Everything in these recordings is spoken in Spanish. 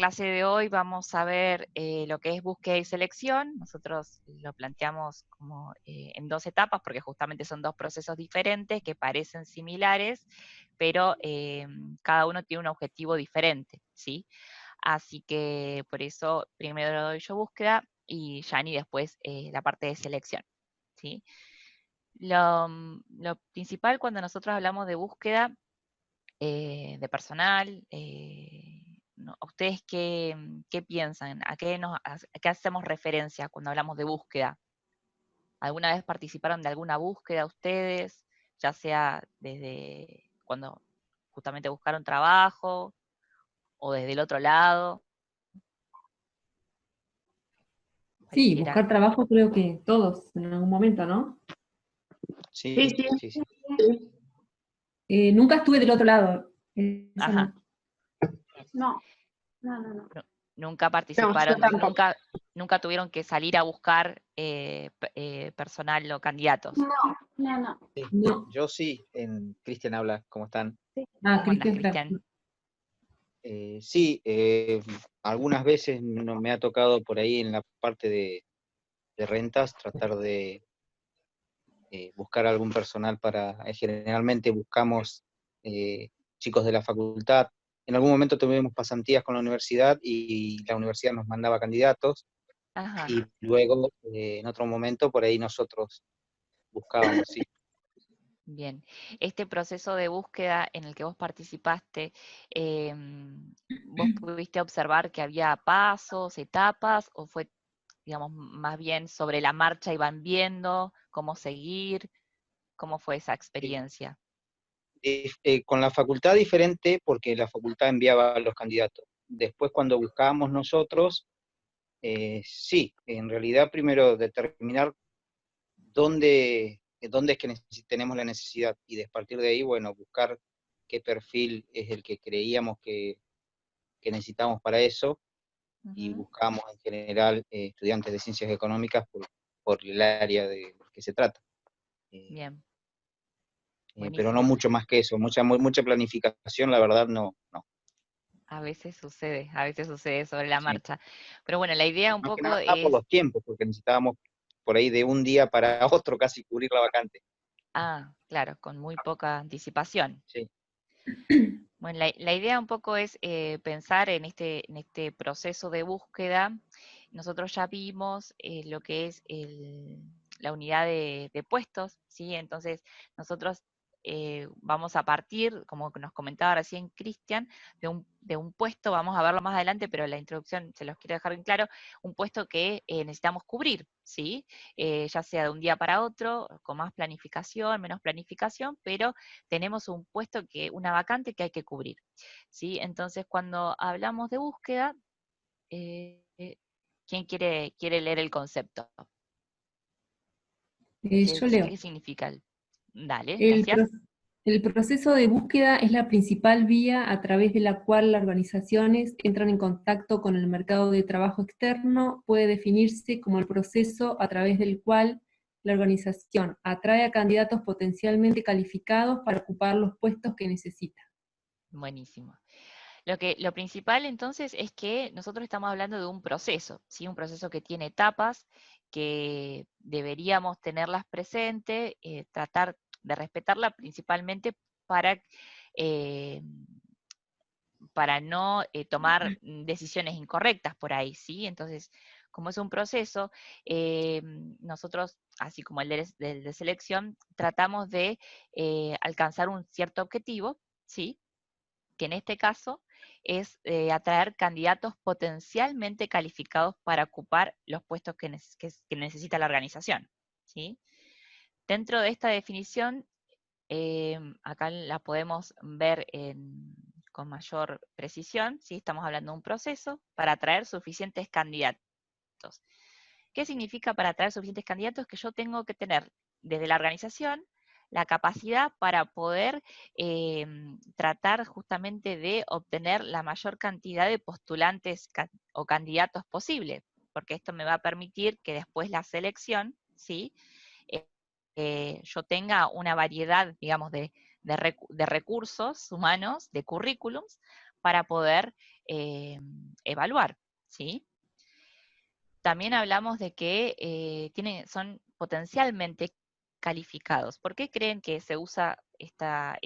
clase de hoy vamos a ver lo que es búsqueda y selección. Nosotros lo planteamos como en dos etapas, porque justamente son dos procesos diferentes que parecen similares, pero cada uno tiene un objetivo diferente, ¿sí? Así que por eso primero doy yo búsqueda y Yani después la parte de selección, ¿sí? Lo principal cuando nosotros hablamos de búsqueda de personal, ¿ustedes qué piensan? ¿A qué hacemos referencia cuando hablamos de búsqueda? ¿Alguna vez participaron de alguna búsqueda ustedes? Ya sea desde cuando justamente buscaron trabajo o desde el otro lado. Sí, Cualquiera. buscar trabajo creo que todos en algún momento, ¿no? Sí, Sí, sí, sí. sí. Nunca estuve del otro lado, eso Ajá. no. No, no. Nunca No, yo participaron, tampoco. nunca tuvieron que salir a buscar personal o candidatos. No. No. Yo sí, Cristian habla, ¿cómo están? Sí. Ah, ¿Cómo andás, Cristian, claro. Cristian? Sí, algunas veces me ha tocado por ahí en la parte de rentas tratar de buscar algún personal generalmente buscamos chicos de la facultad. En algún momento tuvimos pasantías con la universidad y la universidad nos mandaba candidatos Ajá. y luego en otro momento por ahí nosotros buscábamos, sí. Bien, este proceso de búsqueda en el que vos participaste, ¿vos pudiste observar que había pasos, etapas, o fue, digamos, más bien sobre la marcha iban viendo cómo seguir? ¿Cómo fue esa experiencia? Con la facultad diferente porque la facultad enviaba a los candidatos. Después cuando buscábamos nosotros, sí, en realidad primero determinar dónde es que tenemos la necesidad y a partir de ahí, bueno, buscar qué perfil es el que creíamos que necesitamos para eso y Ujú. buscamos en general estudiantes de ciencias económicas por el área de que se trata. Eh, Bien, pero no buenísimo. mucho más que eso, mucha planificación, la verdad, no. A veces sucede sobre la Sí. marcha. Pero bueno, la idea un Más que poco nada por es, los tiempos, porque necesitábamos por ahí de un día para otro casi cubrir la vacante. claro, con muy poca anticipación. Sí. Bueno, la idea un poco es pensar en este proceso de búsqueda. Nosotros ya vimos lo que es la unidad de puestos, ¿sí? Entonces, nosotros vamos a partir, como nos comentaba recién Cristian, de un puesto, vamos a verlo más adelante, pero la introducción se los quiero dejar bien claro, un puesto que necesitamos cubrir, ¿sí? Ya sea de un día para otro, con más planificación, menos planificación, pero tenemos un puesto una vacante que hay que cubrir, ¿sí? Entonces, cuando hablamos de búsqueda, ¿quién quiere leer el concepto? Yo leo. ¿Qué significa? Dale, El, gracias. pro- el proceso de búsqueda es la principal vía a través de la cual las organizaciones entran en contacto con el mercado de trabajo externo. Puede definirse como el proceso a través del cual la organización atrae a candidatos potencialmente calificados para ocupar los puestos que necesita. Buenísimo. Lo principal entonces es que nosotros estamos hablando de un proceso, ¿sí? Un proceso que tiene etapas, que deberíamos tenerlas presentes, tratar de respetarla principalmente para, eh, para no tomar decisiones incorrectas por ahí, ¿sí? Entonces, como es un proceso, nosotros, así como el de selección, tratamos de alcanzar un cierto objetivo, ¿sí? Que en este caso es atraer candidatos potencialmente calificados para ocupar los puestos que necesita la organización, ¿sí? Dentro de esta definición, acá la podemos ver con mayor precisión, ¿sí? Estamos hablando de un proceso para atraer suficientes candidatos. ¿Qué significa para atraer suficientes candidatos? Que yo tengo que tener desde la organización la capacidad para poder tratar justamente de obtener la mayor cantidad de postulantes o candidatos posible, porque esto me va a permitir que después la selección, ¿sí? Yo tenga una variedad, digamos, de recursos humanos, de currículums, para poder evaluar, ¿sí? También hablamos de que son potencialmente calificados. ¿Por qué creen que se usa esta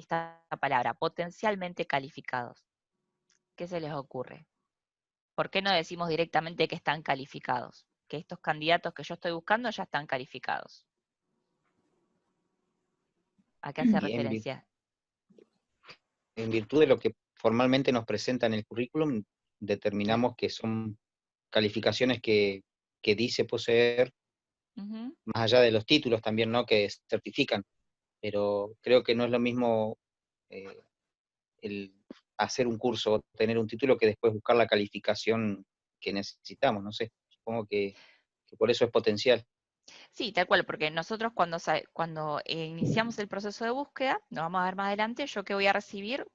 palabra, potencialmente calificados? ¿Qué se les ocurre? ¿Por qué no decimos directamente que están calificados? Que estos candidatos que yo estoy buscando ya están calificados. ¿A qué hace Y referencia? en virtud de lo que formalmente nos presenta en el currículum, Claro. determinamos que son calificaciones que dice poseer, Ujú. más allá de los títulos también, ¿no? Que certifican, pero creo que no es lo mismo eh, el hacer un curso o tener un título que después buscar la calificación que necesitamos, no sé, supongo que por eso es potencial. Sí, tal cual, porque nosotros cuando iniciamos el proceso de búsqueda, nos vamos a ver más adelante, yo que voy a recibir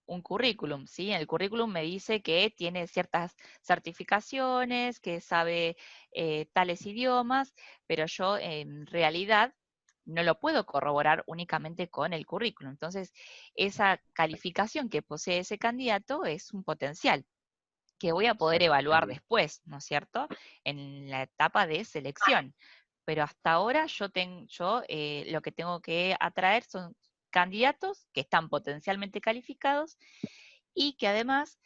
un currículum, ¿sí? En el currículum me dice que tiene ciertas certificaciones, que sabe tales idiomas, pero yo en realidad no lo puedo corroborar únicamente con el currículum. Entonces, esa calificación que posee ese candidato es un potencial que voy a poder evaluar Exactamente. después, ¿no es cierto? En la etapa de selección. Pero hasta ahora yo lo que tengo que atraer son candidatos que están potencialmente calificados y que además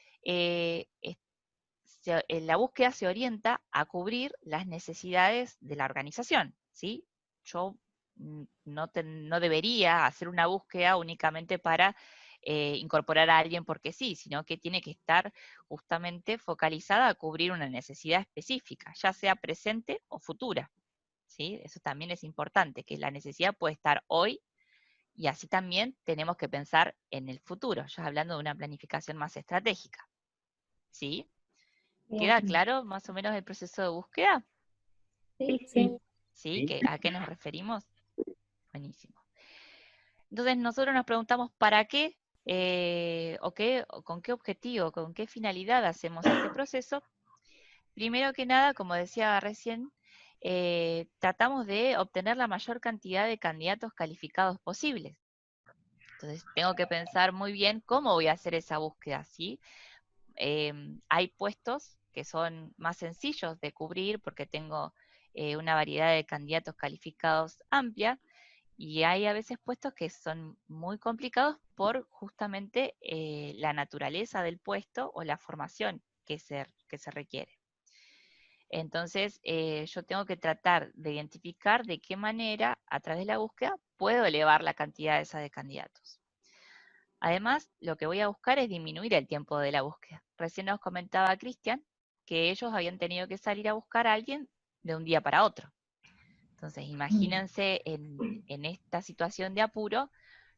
la búsqueda se orienta a cubrir las necesidades de la organización, ¿sí? Yo no debería hacer una búsqueda únicamente para incorporar a alguien porque sí, sino que tiene que estar justamente focalizada a cubrir una necesidad específica, ya sea presente o futura, ¿sí? Eso también es importante, que la necesidad puede estar hoy y así también tenemos que pensar en el futuro, ya hablando de una planificación más estratégica, ¿sí? ¿Queda Bien. claro más o menos el proceso de búsqueda? Sí, sí. ¿Sí? ¿Sí? ¿A qué nos referimos? Buenísimo. Entonces nosotros nos preguntamos para qué, o con qué objetivo, con qué finalidad hacemos este proceso. Primero que nada, como decía recién, tratamos de obtener la mayor cantidad de candidatos calificados posibles. Entonces tengo que pensar muy bien cómo voy a hacer esa búsqueda, ¿sí? Hay puestos que son más sencillos de cubrir porque tengo una variedad de candidatos calificados amplia y hay a veces puestos que son muy complicados por justamente la naturaleza del puesto o la formación que se requiere. Entonces, yo tengo que tratar de identificar de qué manera, a través de la búsqueda, puedo elevar la cantidad esa de candidatos. Además, lo que voy a buscar es disminuir el tiempo de la búsqueda. Recién nos comentaba Cristian que ellos habían tenido que salir a buscar a alguien de un día para otro. Entonces, imagínense en esta situación de apuro,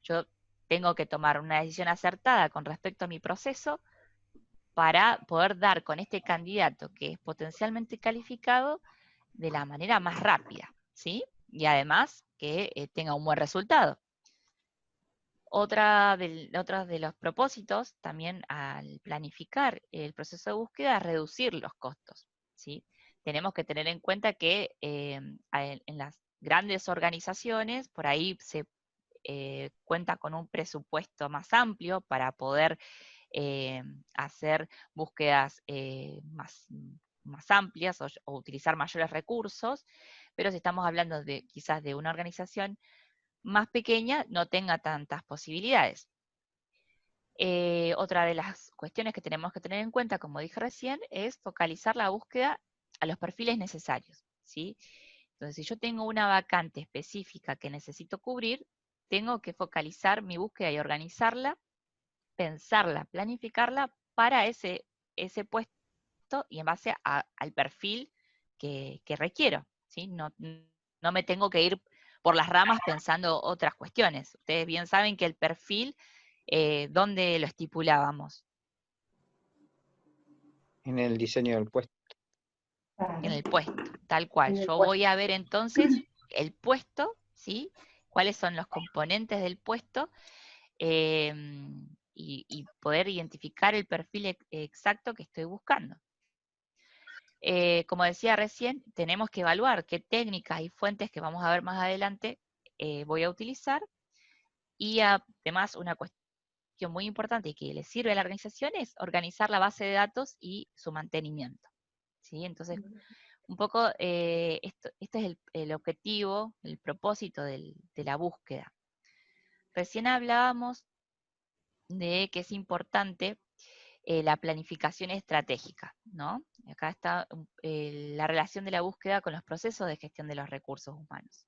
yo tengo que tomar una decisión acertada con respecto a mi proceso para poder dar con este candidato que es potencialmente calificado de la manera más rápida, ¿sí? Y además que tenga un buen resultado. Otros de los propósitos también al planificar el proceso de búsqueda es reducir los costos, ¿sí? Tenemos que tener en cuenta que en las grandes organizaciones por ahí se cuenta con un presupuesto más amplio para poder hacer búsquedas más amplias o utilizar mayores recursos, pero si estamos hablando de quizás de una organización más pequeña, no tenga tantas posibilidades. Otra de las cuestiones que tenemos que tener en cuenta, como dije recién, es focalizar la búsqueda a los perfiles necesarios, ¿sí? Entonces, si yo tengo una vacante específica que necesito cubrir, tengo que focalizar mi búsqueda y organizarla, pensarla, planificarla para ese puesto y en base al perfil que requiero, ¿sí? No me tengo que ir por las ramas pensando otras cuestiones. Ustedes bien saben que el perfil, ¿dónde lo estipulábamos? En el diseño del puesto. En el puesto, tal cual. Yo voy a ver entonces el puesto, ¿sí? ¿Cuáles son los componentes del puesto? Y poder identificar el perfil exacto que estoy buscando. Como decía recién, tenemos que evaluar qué técnicas y fuentes que vamos a ver más adelante voy a utilizar y además una cuestión cuestión muy importante y que le sirve a la organización es organizar la base de datos y su mantenimiento, ¿sí? Entonces, un poco esto es el objetivo, el propósito de la búsqueda. Recién hablábamos de que es importante la planificación estratégica, ¿no? Acá está la relación de la búsqueda con los procesos de gestión de los recursos humanos.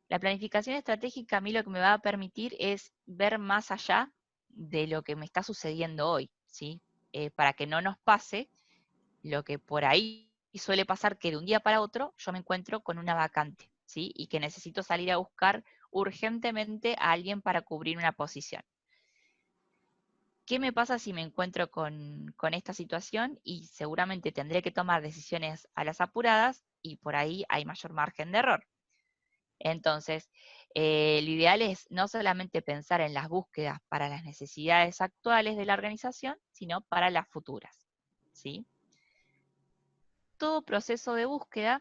La planificación estratégica a mí lo que me va a permitir es ver más allá de lo que me está sucediendo hoy, ¿sí? Para que no nos pase lo que por ahí suele pasar, que de un día para otro yo me encuentro con una vacante, ¿sí? Y que necesito salir a buscar urgentemente a alguien para cubrir una posición. ¿Qué me pasa si me encuentro con esta situación? Y seguramente tendré que tomar decisiones a las apuradas y por ahí hay mayor margen de error. Entonces, lo ideal es no solamente pensar en las búsquedas para las necesidades actuales de la organización, sino para las futuras, ¿sí? Todo proceso de búsqueda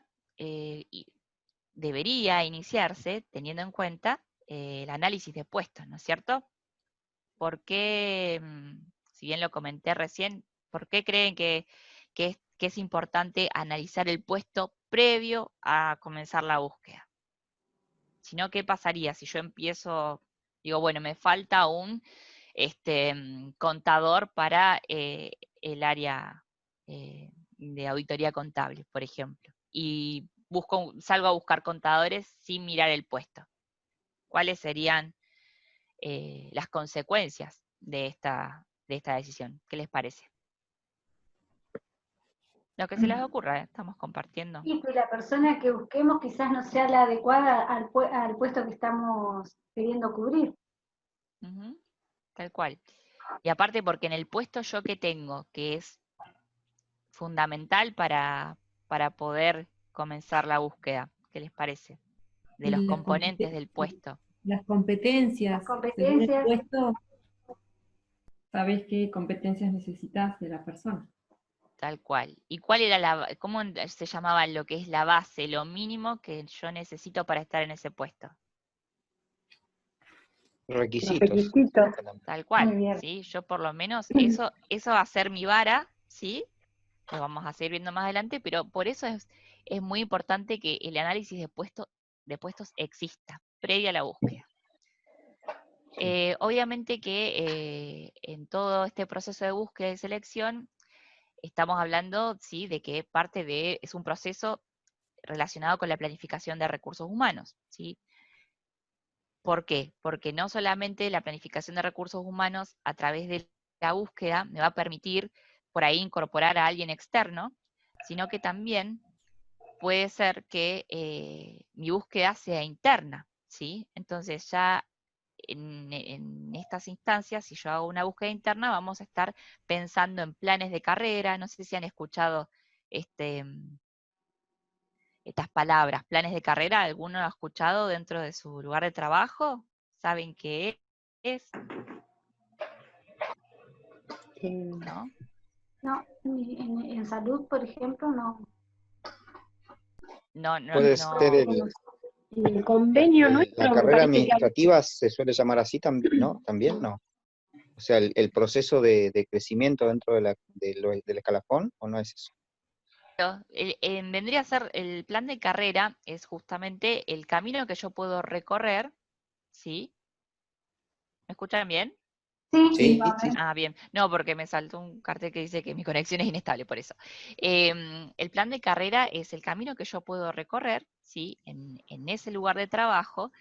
debería iniciarse teniendo en cuenta el análisis de puestos, ¿no es cierto? ¿Por qué, si bien lo comenté recién, por qué creen que es importante analizar el puesto previo a comenzar la búsqueda? Si no, ¿qué pasaría si yo empiezo, digo, bueno, me falta un contador para el área de auditoría contable, por ejemplo, y salgo a buscar contadores sin mirar el puesto? ¿Cuáles serían las consecuencias de esta decisión? ¿Qué les parece? Lo que se les ocurra, estamos compartiendo. Y que la persona que busquemos quizás no sea la adecuada al puesto que estamos queriendo cubrir. Ujú, tal cual. Y aparte porque en el puesto yo que tengo, que es fundamental para poder comenzar la búsqueda, ¿qué les parece? De los Las componentes del puesto. las competencias, Las según el competencias, puesto, sabés qué competencias necesitas de la persona. Tal cual. ¿Y cuál era cómo se llamaba lo que es la base, lo mínimo que yo necesito para estar en ese puesto? Los Requisitos. requisitos. Tal muy cual, bien. ¿sí? Yo por lo menos, eso va a ser mi vara, ¿sí? Lo vamos a seguir viendo más adelante, pero por eso es muy importante que el análisis de puestos exista, previa a la búsqueda. Obviamente que en todo este proceso de búsqueda y selección, estamos hablando, ¿sí?, de que es un proceso relacionado con la planificación de recursos humanos, ¿sí? ¿Por qué? Porque no solamente la planificación de recursos humanos a través de la búsqueda me va a permitir por ahí incorporar a alguien externo, sino que también puede ser que mi búsqueda sea interna, ¿sí? Entonces ya en estas instancias, si yo hago una búsqueda interna, vamos a estar pensando en planes de carrera. No sé si han escuchado estas palabras, planes de carrera. ¿Alguno ha escuchado dentro de su lugar de trabajo? ¿Saben qué es? ¿No? No, en salud, por ejemplo, no. No, no, Puede no. ser El convenio la nuestro me carrera parece que administrativa se suele llamar así también, ¿no? También no. O sea, el proceso de crecimiento dentro del escalafón, ¿o no es eso? Vendría a ser el plan de carrera, es justamente el camino que yo puedo recorrer, ¿sí? ¿Me escuchan bien? Sí, Sí, Sí, sí. vamos. Ah, bien. No, porque me saltó un cartel que dice que mi conexión es inestable, por eso. El plan de carrera es el camino que yo puedo recorrer, ¿sí? En ese lugar de trabajo,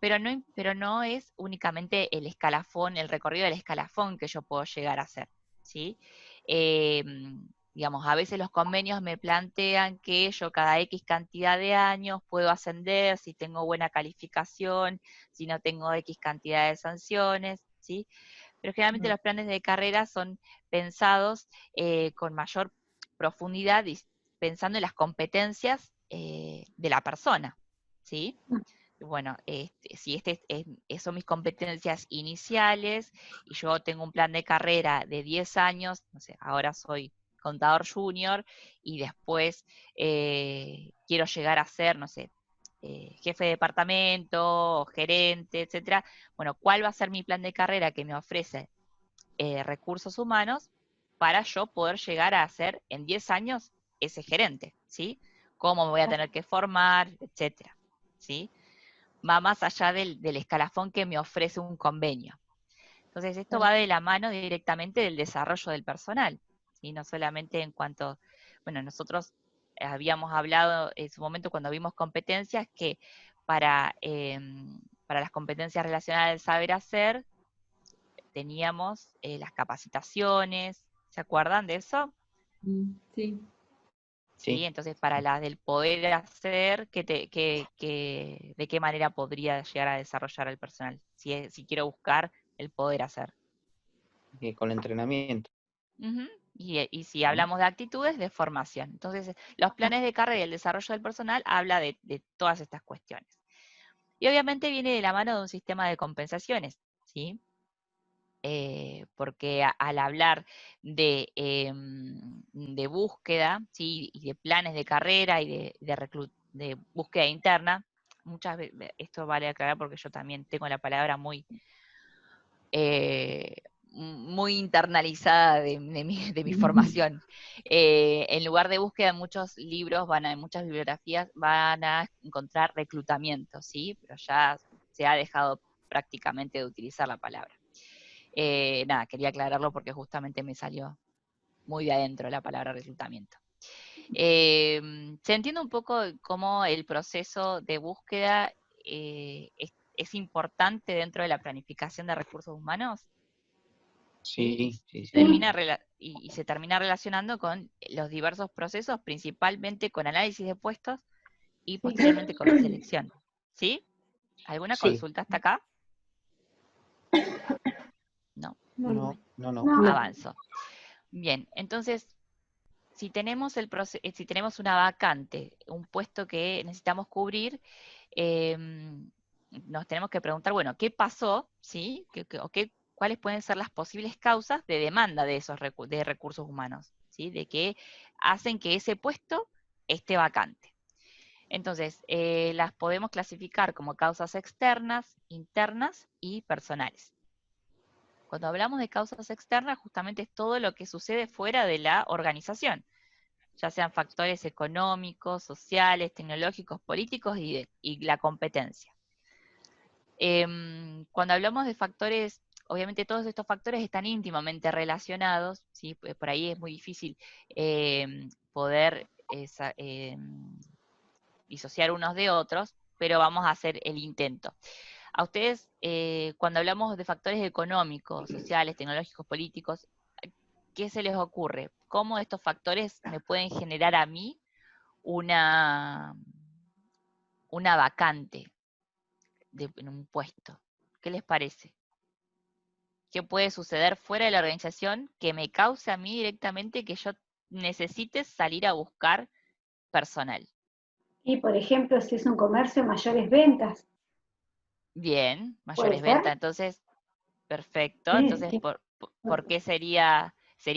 pero no es únicamente el escalafón, el recorrido del escalafón que yo puedo llegar a hacer, ¿sí? Digamos, a veces los convenios me plantean que yo cada X cantidad de años puedo ascender si tengo buena calificación, si no tengo X cantidad de sanciones, ¿sí? Pero generalmente los planes de carrera son pensados con mayor profundidad y pensando en las competencias de la persona, ¿sí? Bueno, si son mis competencias iniciales y yo tengo un plan de carrera de 10 años, no sé, ahora soy contador junior y después quiero llegar a ser, no sé, jefe de departamento, gerente, etcétera. Bueno, ¿cuál va a ser mi plan de carrera que me ofrece recursos humanos para yo poder llegar a ser en 10 años ese gerente, ¿sí? ¿Cómo me voy a tener que formar, etcétera, ¿sí? Va más allá del escalafón que me ofrece un convenio. Entonces, esto va de la mano directamente del desarrollo del personal, ¿sí? No solamente en cuanto, bueno, nosotros habíamos hablado en su momento cuando vimos competencias que para las competencias relacionadas al saber hacer, teníamos las capacitaciones, ¿se acuerdan de eso? Sí. Sí, entonces para las del poder hacer, ¿de qué manera podría llegar a desarrollar el personal? Si quiero buscar el poder hacer. Con entrenamiento. Ujú. Y si hablamos de actitudes, de formación. Entonces, los planes de carrera y el desarrollo del personal habla de todas estas cuestiones. Y obviamente viene de la mano de un sistema de compensaciones, ¿sí? Porque al hablar de búsqueda, ¿sí? Y de planes de carrera y de búsqueda interna, muchas veces, esto vale aclarar porque yo también tengo la palabra muy muy internalizada de mi formación. En lugar de búsqueda, en muchos libros, en muchas bibliografías, van a encontrar reclutamiento, ¿sí? Pero ya se ha dejado prácticamente de utilizar la palabra. Nada, quería aclararlo porque justamente me salió muy de adentro la palabra reclutamiento. Se entiende un poco cómo el proceso de búsqueda es importante dentro de la planificación de recursos humanos. Sí, sí, sí. Y se termina relacionando con los diversos procesos, principalmente con análisis de puestos y posteriormente con selección. ¿Sí? ¿Alguna Sí. consulta hasta acá? No. No. Avanzo. Bien, entonces, si tenemos si tenemos una vacante, un puesto que necesitamos cubrir, nos tenemos que preguntar, bueno, ¿qué pasó? ¿Sí? ¿Cuáles pueden ser las posibles causas de demanda de esos de recursos humanos? ¿Sí? De que hacen que ese puesto esté vacante. Entonces, las podemos clasificar como causas externas, internas y personales. Cuando hablamos de causas externas, justamente es todo lo que sucede fuera de la organización, ya sean factores económicos, sociales, tecnológicos, políticos y la competencia. Cuando hablamos de factores, obviamente todos estos factores están íntimamente relacionados, ¿sí? Por ahí es muy difícil poder disociar unos de otros, pero vamos a hacer el intento. A ustedes, cuando hablamos de factores económicos, sociales, tecnológicos, políticos, ¿qué se les ocurre? ¿Cómo estos factores me pueden generar a mí una vacante en un puesto? ¿Qué les parece? ¿Qué puede suceder fuera de la organización que me cause a mí directamente que yo necesite salir a buscar personal? Y por ejemplo, si es un comercio, mayores ventas. Bien, ¿Puede mayores ser? ventas, entonces, perfecto. Sí, Entonces, sí. ¿por qué sería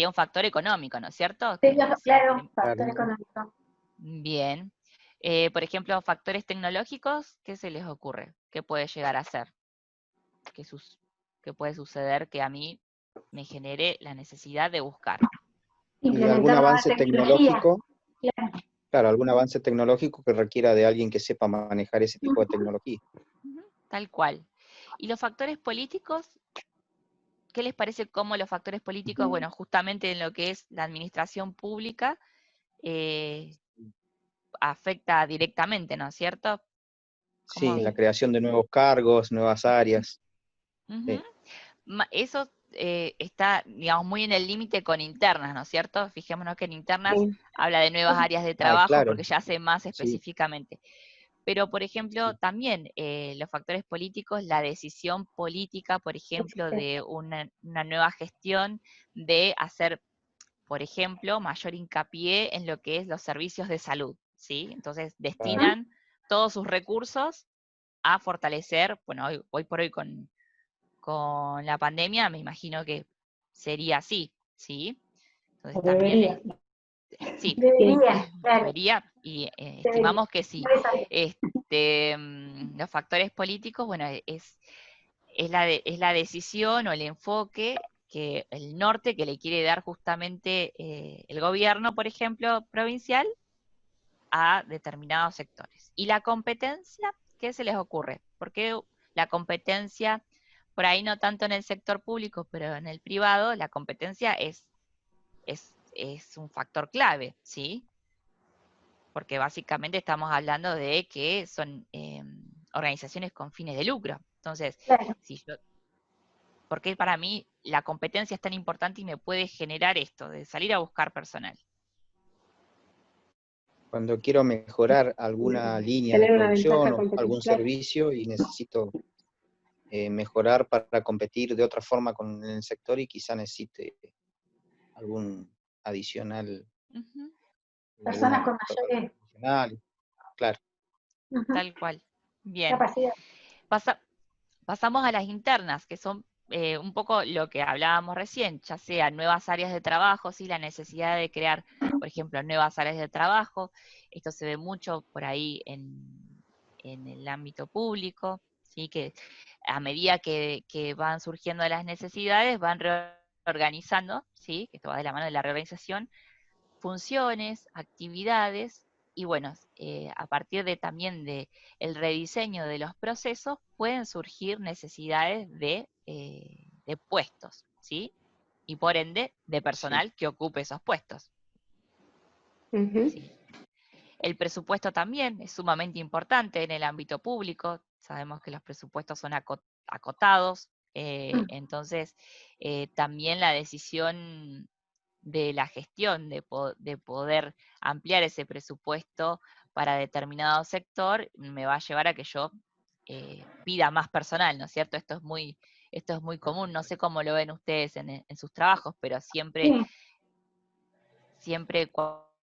un factor económico, ¿no es cierto? Sería, Si claro, factor Claro. económico. Bien. Por ejemplo, factores tecnológicos, ¿qué se les ocurre? ¿Qué puede llegar a ser? ¿Qué puede suceder que a mí me genere la necesidad de buscar? Y algún Implementar nueva avance tecnología. tecnológico, Claro. claro, algún avance tecnológico que requiera de alguien que sepa manejar ese tipo de tecnología. Ujú, tal cual. ¿Y los factores políticos? ¿Qué les parece cómo los factores políticos, bueno, justamente en lo que es la administración pública, afecta directamente, ¿no es cierto? Sí, ¿Cómo? la creación de nuevos cargos, nuevas áreas. Ujú. Eso está, digamos, muy en el límite con internas, ¿no es cierto? Fijémonos que en internas Sí. habla de nuevas áreas de Ah, trabajo claro, porque ya hace más sí, específicamente. Pero, por ejemplo, sí. también los factores políticos, la decisión política, por ejemplo, de una nueva gestión de hacer, por ejemplo, mayor hincapié en lo que es los servicios de salud, ¿sí? Entonces, destinan todos sus recursos a fortalecer, bueno, hoy por hoy con la pandemia, me imagino que sería así, ¿sí? Entonces O también debería. Sí, Debería, claro. debería, y Debería. estimamos que sí. Puede salir. Los factores políticos, bueno, es la decisión o el enfoque que el norte que le quiere dar justamente el gobierno, por ejemplo, provincial, a determinados sectores. Y la competencia, ¿qué se les ocurre? Porque la competencia, por ahí no tanto en el sector público, pero en el privado, la competencia es un factor clave, ¿sí? Porque básicamente estamos hablando de que son organizaciones con fines de lucro. Entonces, Claro. porque para mí la competencia es tan importante y me puede generar esto, de salir a buscar personal. Cuando quiero mejorar alguna línea de Tener una ventaja producción o algún competitiva. servicio y necesito mejorar para competir de otra forma con el sector y quizá necesite algún adicional, Ujú, Personas alguna con mayores adicional, claro. tal cual. Bien. capacidades. Pasamos a las internas, que son un poco lo que hablábamos recién, ya sea nuevas áreas de trabajo, ¿sí? La necesidad de crear, por ejemplo, nuevas áreas de trabajo. Esto se ve mucho por ahí en el ámbito público, ¿sí? Que a medida que van surgiendo las necesidades, van reorganizando, ¿sí? Que esto va de la mano de la reorganización, funciones, actividades, y bueno, a partir de también de el rediseño de los procesos, pueden surgir necesidades de puestos, ¿sí? Y por ende, de Sí, personal que ocupe esos puestos, Ujú. ¿sí? El presupuesto también es sumamente importante en el ámbito público. Sabemos que los presupuestos son acotados, entonces también la decisión de la gestión, de poder ampliar ese presupuesto para determinado sector, me va a llevar a que yo pida más personal, ¿no es cierto? Esto es muy común, no sé cómo lo ven ustedes en sus trabajos, pero siempre, Sí, siempre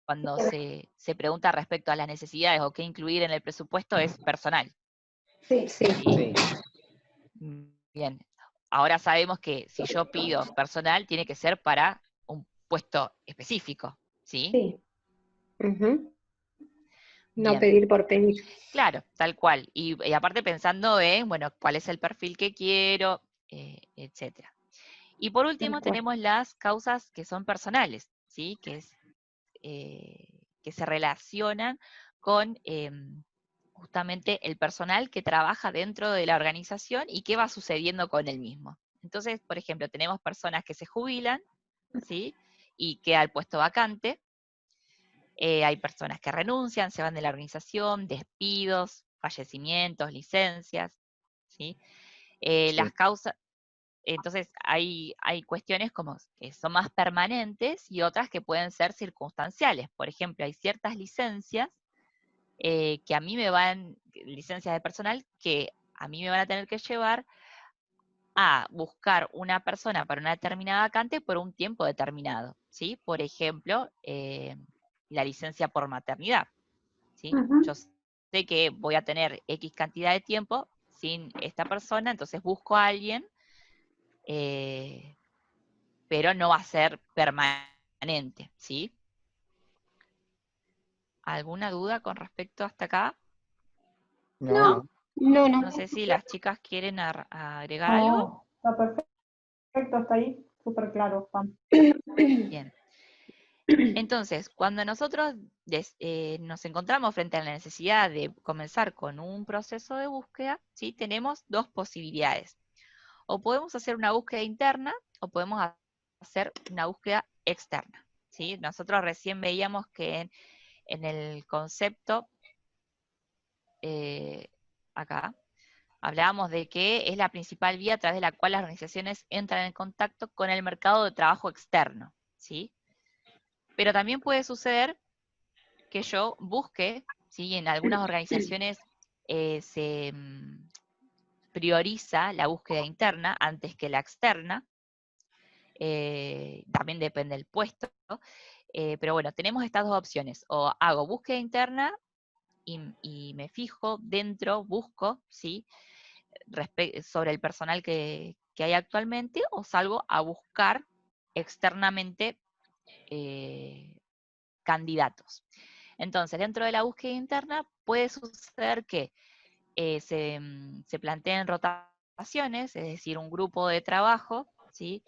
cuando se pregunta respecto a las necesidades o qué incluir en el presupuesto es personal, sí, Sí, ¿sí? sí, Bien. Ahora sabemos que si yo pido personal, tiene que ser para un puesto específico, ¿sí? sí. ujú. No Bien. pedir por pedir. Claro, tal cual. Y aparte pensando en, bueno, cuál es el perfil que quiero, etcétera. Y por Tal último cual. tenemos las causas que son personales, ¿sí? Que se relacionan con justamente el personal que trabaja dentro de la organización y qué va sucediendo con el mismo. Entonces, por ejemplo, tenemos personas que se jubilan, ¿sí? Y queda el puesto vacante. Hay personas que renuncian, se van de la organización, despidos, fallecimientos, licencias, ¿sí? Las sí, causas, entonces hay cuestiones como que son más permanentes y otras que pueden ser circunstanciales. Por ejemplo, hay ciertas licencias que a mí me van, licencias de personal, que a mí me van a tener que llevar a buscar una persona para una determinada vacante por un tiempo determinado, ¿sí? Por ejemplo, la licencia por maternidad, ¿sí? Ujú. Yo sé que voy a tener X cantidad de tiempo sin esta persona, entonces busco a alguien, eh, pero no va a ser permanente, ¿sí? ¿Alguna duda con respecto hasta acá? no, ¿No? no, No, No no. sé si las chicas quieren agregar algo. No, está perfecto, está ahí, súper claro, Pam. Bien. Entonces, cuando nosotros nos encontramos frente a la necesidad de comenzar con un proceso de búsqueda, ¿sí? Tenemos dos posibilidades. O podemos hacer una búsqueda interna o podemos hacer una búsqueda externa, ¿sí? Nosotros recién veíamos que en el concepto, eh, acá, hablábamos de que es la principal vía a través de la cual las organizaciones entran en contacto con el mercado de trabajo externo, ¿sí? Pero también puede suceder que yo busque, ¿sí? En algunas organizaciones se prioriza la búsqueda interna antes que la externa, también depende del puesto, pero bueno, tenemos estas dos opciones, o hago búsqueda interna y me fijo dentro, busco, ¿sí? Sobre el personal que hay actualmente, o salgo a buscar externamente candidatos. Entonces, dentro de la búsqueda interna puede suceder que se planteen rotaciones, es decir, un grupo de trabajo, ¿sí?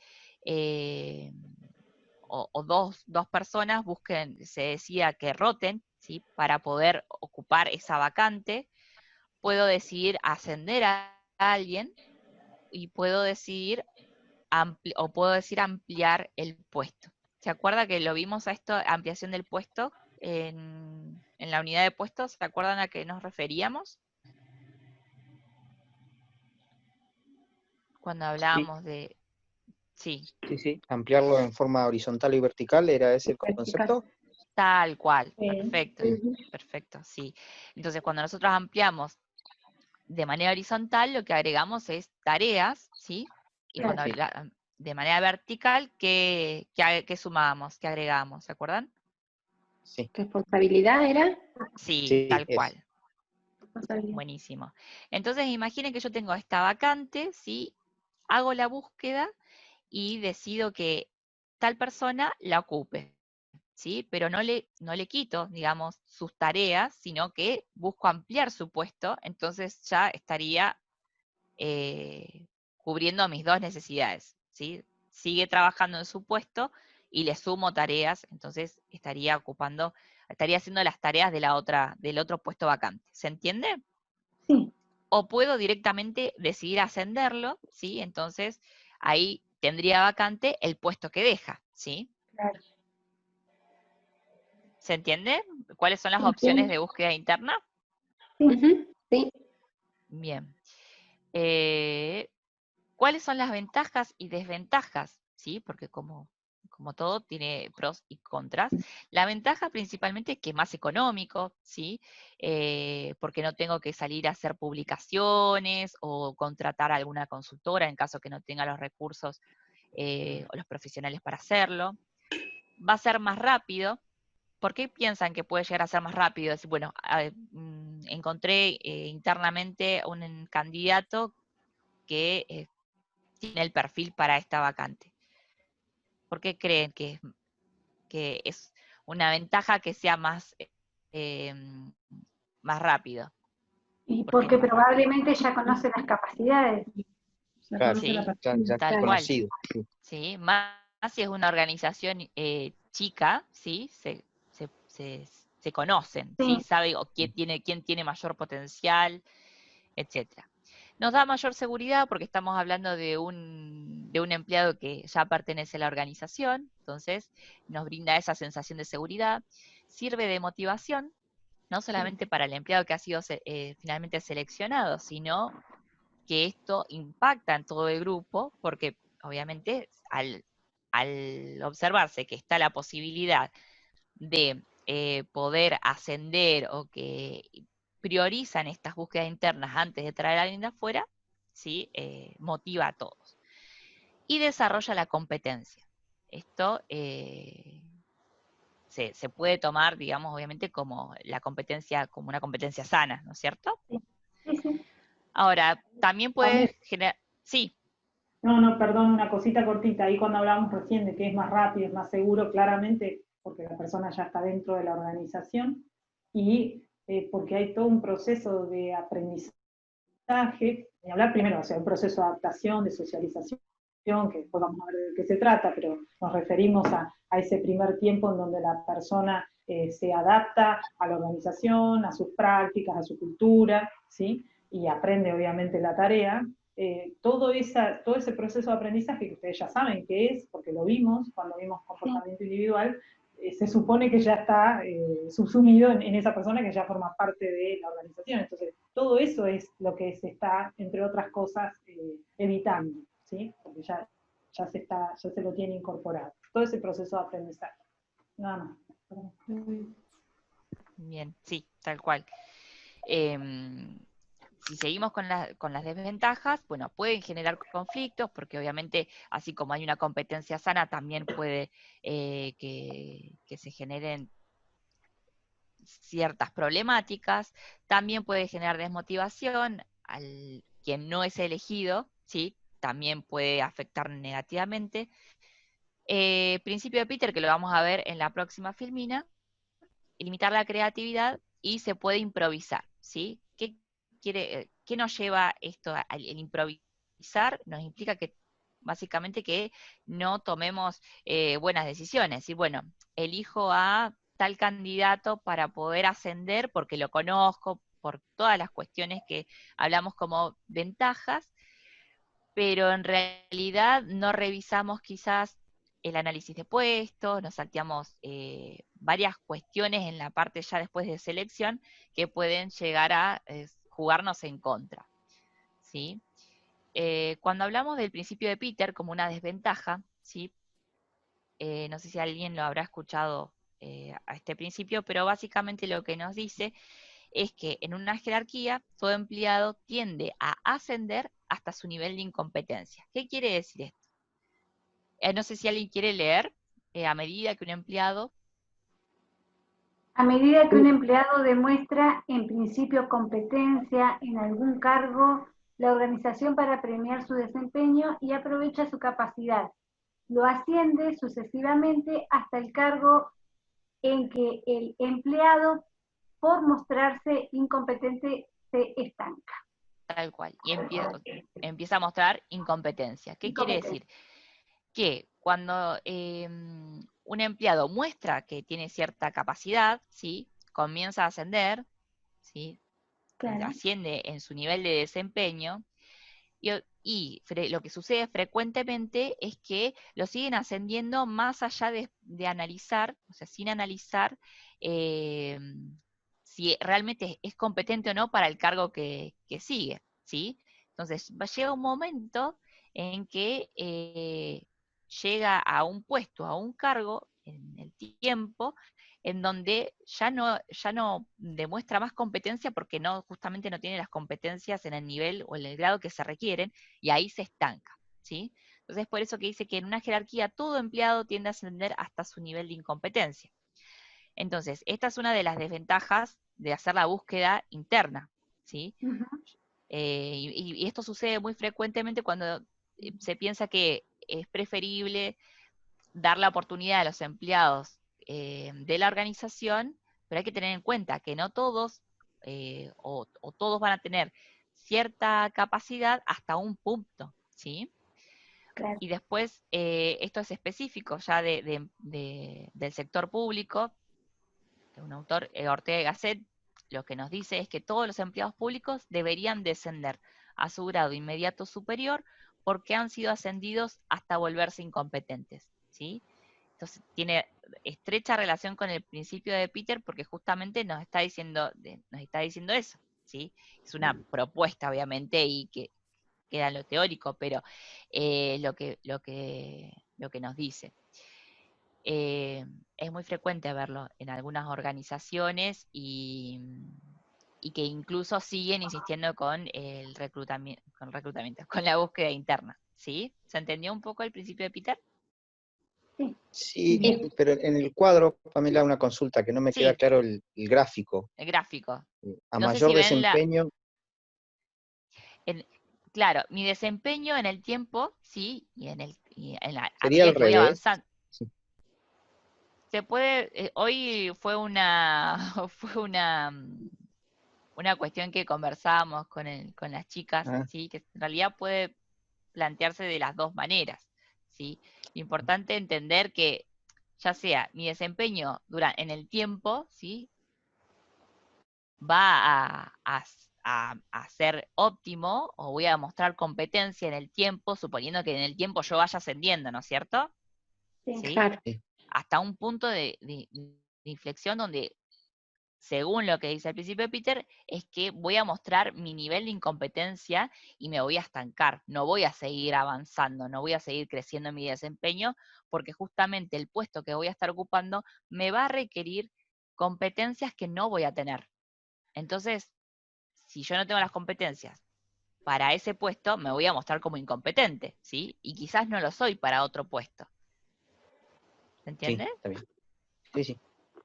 O dos personas busquen, se decía que roten, ¿sí? Para poder ocupar esa vacante. Puedo decidir ascender a alguien y puedo decidir ampliar el puesto. ¿Se acuerda que lo vimos a esto, ampliación del puesto, en la unidad de puestos? ¿Se acuerdan a qué nos referíamos? Cuando Sí, hablábamos de... Sí, sí. Ampliarlo en forma horizontal y vertical, ¿era ese el Vertical. concepto? tal cual, Sí. perfecto, Ujú. perfecto, sí. Entonces, cuando nosotros ampliamos de manera horizontal, lo que agregamos es tareas, ¿sí? Y Claro. cuando Sí, de manera vertical, ¿qué sumábamos? ¿Qué agregamos? ¿Se acuerdan? sí, ¿Responsabilidad era? Sí, sí, tal es. cual. Responsabilidad. Buenísimo. Entonces, imaginen que yo tengo esta vacante, ¿sí? Hago la búsqueda y decido que tal persona la ocupe, ¿sí? Pero no le quito, digamos, sus tareas, sino que busco ampliar su puesto, entonces ya estaría cubriendo mis dos necesidades, ¿sí? Sigue trabajando en su puesto y le sumo tareas, entonces estaría haciendo las tareas del otro puesto vacante. ¿Se entiende? Sí, O puedo directamente decidir ascenderlo, ¿sí? Entonces ahí tendría vacante el puesto que deja, ¿sí? claro. ¿Se entiende? ¿Cuáles son las Sí, opciones sí. de búsqueda interna? Ujú, sí. Bien. Eh, ¿Cuáles son las ventajas y desventajas? ¿Sí? Porque como todo tiene pros y contras. La ventaja principalmente es que es más económico, ¿sí? Porque no tengo que salir a hacer publicaciones o contratar a alguna consultora en caso que no tenga los recursos o los profesionales para hacerlo. Va a ser más rápido. ¿Por qué piensan que puede llegar a ser más rápido? Decir, bueno, encontré internamente un candidato que tiene el perfil para esta vacante. ¿Por qué creen que es una ventaja que sea eh, más rápido? Y ¿Por qué es porque más rápido? probablemente ya conoce las capacidades. Ya Claro, conoce la Sí, persona. ya es tal cual. conocido. Sí, ¿Sí? Más si es una organización chica, ¿sí? Se conocen, ¿sí? Sí, Sabe quién tiene mayor potencial, etcétera. Nos da mayor seguridad porque estamos hablando de un empleado que ya pertenece a la organización, entonces nos brinda esa sensación de seguridad. Sirve de motivación, no solamente para el empleado que ha sido finalmente seleccionado, sino que esto impacta en todo el grupo, porque obviamente al observarse que está la posibilidad de poder ascender o que priorizan estas búsquedas internas antes de traer a alguien de afuera, ¿sí? Motiva a todos. Y desarrolla la competencia. Esto se puede tomar, digamos, obviamente como como una competencia sana, ¿no es cierto? sí, sí, sí. Ahora, también puede También, generar, sí, no, perdón, una cosita cortita. Ahí cuando hablábamos recién de que es más rápido, es más seguro, claramente, porque la persona ya está dentro de la organización y porque hay todo un proceso de aprendizaje, y hablar primero, o sea, un proceso de adaptación, de socialización, que después vamos a ver de qué se trata, pero nos referimos a ese primer tiempo en donde la persona se adapta a la organización, a sus prácticas, a su cultura, ¿sí? Y aprende obviamente la tarea. Todo ese proceso de aprendizaje que ustedes ya saben qué es, porque lo vimos cuando vimos comportamiento individual, se supone que ya está subsumido en esa persona que ya forma parte de la organización. Entonces, todo eso es lo que se está, entre otras cosas, evitando, ¿sí? Porque ya se lo tiene incorporado. Todo ese proceso de aprendizaje. Nada más. Mm. bien, sí, tal cual. Em, si seguimos con las desventajas, bueno, pueden generar conflictos, porque obviamente, así como hay una competencia sana, también puede que se generen ciertas problemáticas, también puede generar desmotivación al quien no es elegido, ¿sí? También puede afectar negativamente. Principio de Peter, que lo vamos a ver en la próxima filmina, limitar la creatividad y se puede improvisar, ¿sí? ¿Qué nos lleva esto? El improvisar nos implica que básicamente que no tomemos buenas decisiones. Y bueno, elijo a tal candidato para poder ascender porque lo conozco, por todas las cuestiones que hablamos como ventajas, pero en realidad no revisamos quizás el análisis de puestos, nos salteamos varias cuestiones en la parte ya después de selección que pueden llegar a jugarnos en contra, ¿sí? Cuando hablamos del principio de Peter como una desventaja, ¿sí? No sé si alguien lo habrá escuchado a este principio, pero básicamente lo que nos dice es que en una jerarquía todo empleado tiende a ascender hasta su nivel de incompetencia. ¿Qué quiere decir esto? No sé si alguien quiere leer, a medida que un empleado... A medida que un empleado demuestra en principio competencia en algún cargo, la organización para premiar su desempeño y aprovecha su capacidad, lo asciende sucesivamente hasta el cargo en que el empleado, por mostrarse incompetente, se estanca. Tal cual, y empieza a mostrar incompetencia. ¿Qué quiere decir? Que cuando un empleado muestra que tiene cierta capacidad, ¿sí? Comienza a ascender, ¿sí? Claro. Asciende en su nivel de desempeño, y lo que sucede frecuentemente es que lo siguen ascendiendo más allá de analizar, o sea, sin analizar si realmente es competente o no para el cargo que sigue, ¿sí? Entonces, llega un momento en que llega a un puesto, a un cargo, en el tiempo, en donde ya no demuestra más competencia porque justamente no tiene las competencias en el nivel o en el grado que se requieren, y ahí se estanca, ¿sí? Entonces es por eso que dice que en una jerarquía todo empleado tiende a ascender hasta su nivel de incompetencia. Entonces, esta es una de las desventajas de hacer la búsqueda interna, ¿sí? Uh-huh. Y esto sucede muy frecuentemente cuando se piensa que es preferible dar la oportunidad a los empleados de la organización, pero hay que tener en cuenta que no todos o todos van a tener cierta capacidad hasta un punto, ¿sí? Claro. Y después, esto es específico ya del sector público, de un autor, Ortega y Gasset, lo que nos dice es que todos los empleados públicos deberían descender a su grado inmediato superior porque han sido ascendidos hasta volverse incompetentes, ¿sí? Entonces tiene estrecha relación con el principio de Peter porque justamente nos está diciendo eso, ¿sí? Es una propuesta, obviamente, y que queda en lo teórico, pero lo que nos dice. Es muy frecuente verlo en algunas organizaciones y que incluso siguen insistiendo con el reclutamiento, con la búsqueda interna, ¿sí? ¿Se entendió un poco el principio de Peter? Sí, Sí. pero en el cuadro, Pamela, una consulta, que no me queda Sí, claro el gráfico. el gráfico. A No sé mayor si ven desempeño, claro, mi desempeño en el tiempo, sí, a sería medida al que voy revés. avanzando. Sí. Se puede, hoy fue una cuestión que conversábamos con las chicas, Ah, ¿sí? Que en realidad puede plantearse de las dos maneras, ¿sí? Lo importante es entender que ya sea mi desempeño en el tiempo, ¿sí? Va a ser óptimo o voy a mostrar competencia en el tiempo, suponiendo que en el tiempo yo vaya ascendiendo, ¿no es cierto? Sí. ¿Sí? Claro. Hasta un punto de inflexión donde, según lo que dice el principio de Peter, es que voy a mostrar mi nivel de incompetencia y me voy a estancar, no voy a seguir avanzando, no voy a seguir creciendo en mi desempeño, porque justamente el puesto que voy a estar ocupando me va a requerir competencias que no voy a tener. Entonces, si yo no tengo las competencias para ese puesto, me voy a mostrar como incompetente, ¿sí? Y quizás no lo soy para otro puesto. ¿Se sí, entiende? está bien. Sí, sí.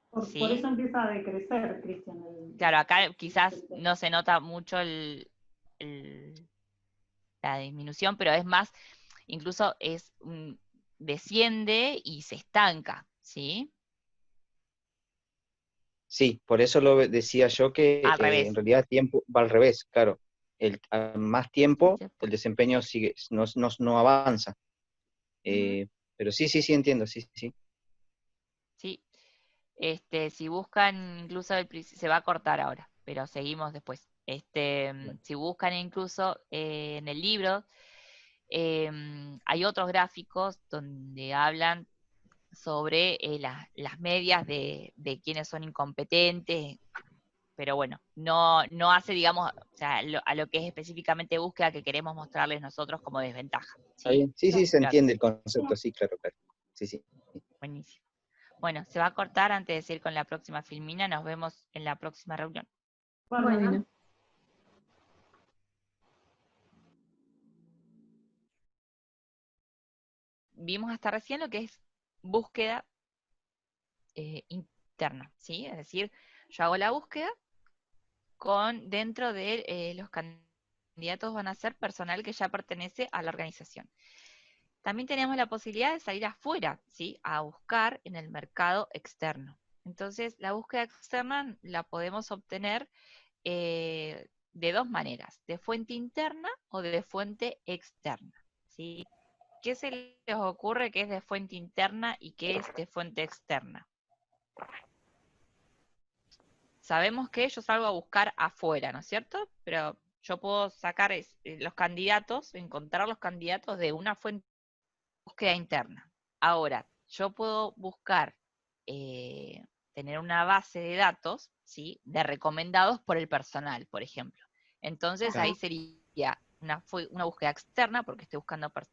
Por Sí. eso empieza a decrecer, Cristian. Claro, acá quizás no se nota mucho la disminución, pero es más, incluso desciende y se estanca, ¿sí? Sí, por eso decía yo que Al revés. en realidad tiempo va al revés, claro. Más tiempo, ¿Cierto? el desempeño sigue, no avanza. Ujú. Pero sí, entiendo, sí. Sí. Si buscan incluso se va a cortar ahora, pero seguimos después. Si buscan incluso en el libro, hay otros gráficos donde hablan sobre las medias de quienes son incompetentes, pero bueno, no hace, digamos, o sea, a lo que es específicamente búsqueda que queremos mostrarles nosotros como desventaja. ¿Está ¿Sí? bien? Sí, se Claro, entiende el concepto, sí, claro. Sí. buenísimo. Bueno, se va a cortar antes de seguir con la próxima filmina. Nos vemos en la próxima reunión. Bueno. Vimos hasta recién lo que es búsqueda interna, ¿sí? Es decir, yo hago la búsqueda dentro de los candidatos van a ser personal que ya pertenece a la organización. También tenemos la posibilidad de salir afuera, ¿sí? A buscar en el mercado externo. Entonces, la búsqueda externa la podemos obtener de dos maneras, de fuente interna o de fuente externa, ¿sí? ¿Qué se les ocurre que es de fuente interna y qué es de fuente externa? Sabemos que yo salgo a buscar afuera, ¿no es cierto? Pero yo puedo sacar los candidatos, encontrar los candidatos de una fuente de búsqueda interna. Ahora, yo puedo buscar, tener una base de datos, ¿sí? De recomendados por el personal, por ejemplo. Entonces ahí sería una búsqueda externa, porque estoy buscando por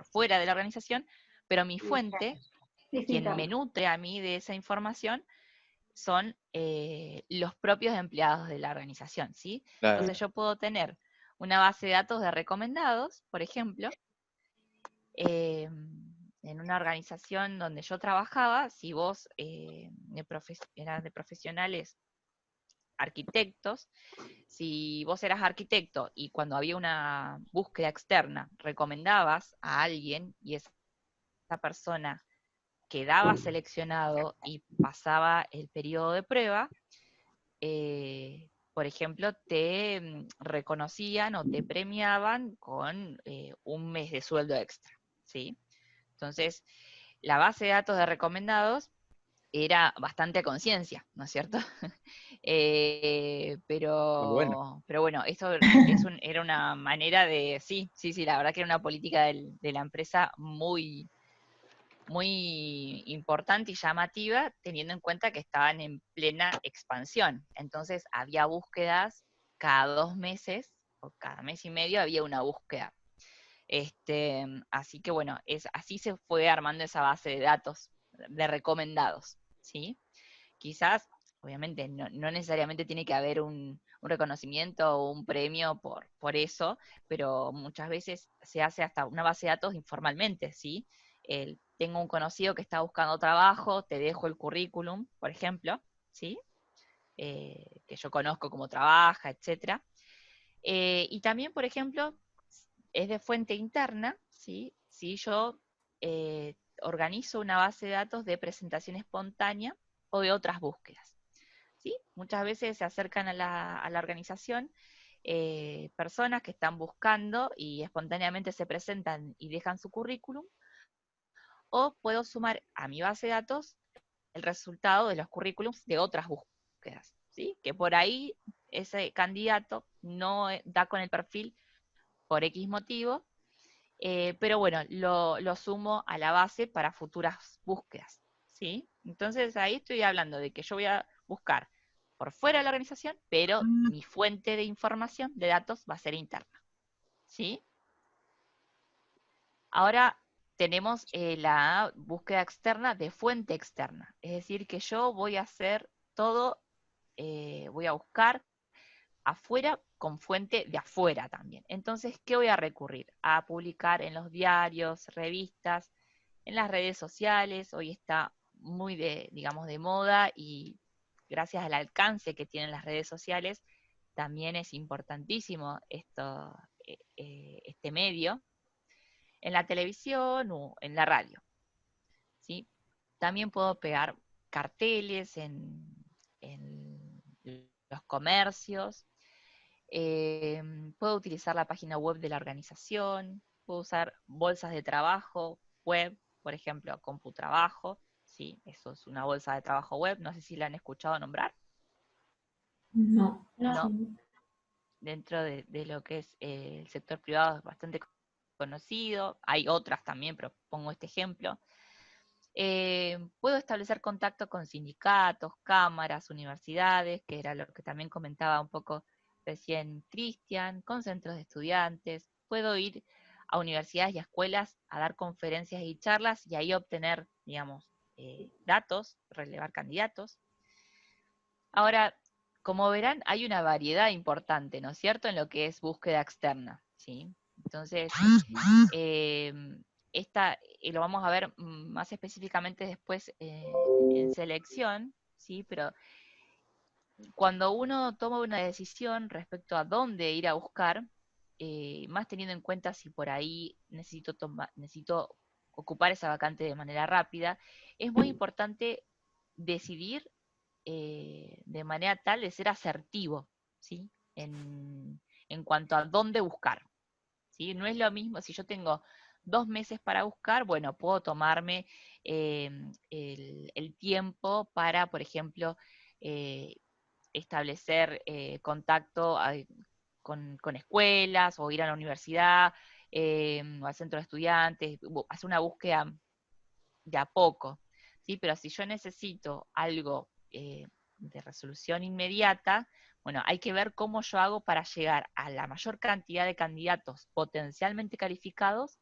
fuera de la organización, pero mi fuente, Sí, sí, quien Carlos. me nutre a mí de esa información, son los propios empleados de la organización, ¿sí? Claro. Entonces yo puedo tener una base de datos de recomendados, por ejemplo, en una organización donde yo trabajaba, si vos eras de profesionales arquitectos, si vos eras arquitecto y cuando había una búsqueda externa recomendabas a alguien y esa persona quedaba seleccionado y pasaba el periodo de prueba, por ejemplo, te reconocían o te premiaban con un mes de sueldo extra, ¿sí? Entonces, la base de datos de recomendados era bastante a conciencia, ¿no es cierto? Muy bueno. Pero bueno, eso era una manera de, sí, la verdad que era una política de la empresa muy, muy importante y llamativa, teniendo en cuenta que estaban en plena expansión. Entonces había búsquedas cada 2 meses, o cada mes y medio había una búsqueda. Así que bueno, así se fue armando esa base de datos de recomendados, ¿sí? Quizás, obviamente, no necesariamente tiene que haber un reconocimiento o un premio por eso, pero muchas veces se hace hasta una base de datos informalmente, ¿sí? Tengo un conocido que está buscando trabajo, te dejo el currículum, por ejemplo, ¿sí? Que yo conozco cómo trabaja, etcétera. Y también, por ejemplo, es de fuente interna, ¿sí? Si yo organizo una base de datos de presentación espontánea o de otras búsquedas, ¿sí? Muchas veces se acercan a la organización personas que están buscando y espontáneamente se presentan y dejan su currículum, o puedo sumar a mi base de datos el resultado de los currículums de otras búsquedas, ¿sí? Que por ahí ese candidato no da con el perfil por X motivo, pero bueno, lo sumo a la base para futuras búsquedas, ¿sí? Entonces ahí estoy hablando de que yo voy a buscar por fuera de la organización, pero mi fuente de información, de datos, va a ser interna, ¿sí? Ahora tenemos la búsqueda externa de fuente externa, es decir, que yo voy a hacer todo, voy a buscar afuera con fuente de afuera también. Entonces, ¿qué voy a recurrir? A publicar en los diarios, revistas, en las redes sociales. Hoy está muy digamos, de moda, y gracias al alcance que tienen las redes sociales, también es importantísimo este medio, en la televisión o en la radio, ¿sí? También puedo pegar carteles los comercios. Puedo utilizar la página web de la organización, puedo usar bolsas de trabajo web, por ejemplo, CompuTrabajo, ¿sí? Eso es una bolsa de trabajo web, no sé si la han escuchado nombrar. No. No. Dentro de lo que es el sector privado es bastante conocido, hay otras también, pero pongo este ejemplo. Puedo establecer contacto con sindicatos, cámaras, universidades, que era lo que también comentaba un poco recién Cristian, con centros de estudiantes. Puedo ir a universidades y a escuelas a dar conferencias y charlas y ahí obtener, digamos, datos, relevar candidatos. Ahora, como verán, hay una variedad importante, ¿no es cierto?, en lo que es búsqueda externa, ¿sí? Entonces, lo vamos a ver más específicamente después en selección, ¿sí? Pero cuando uno toma una decisión respecto a dónde ir a buscar, más teniendo en cuenta si por ahí necesito ocupar esa vacante de manera rápida, es muy importante decidir de manera tal de ser asertivo, ¿sí? En cuanto a dónde buscar, ¿sí? No es lo mismo si yo tengo 2 meses para buscar, bueno, puedo tomarme el tiempo para, por ejemplo, establecer contacto con escuelas o ir a la universidad o al centro de estudiantes, hacer una búsqueda de a poco, ¿sí? Pero si yo necesito algo de resolución inmediata, bueno, hay que ver cómo yo hago para llegar a la mayor cantidad de candidatos potencialmente calificados,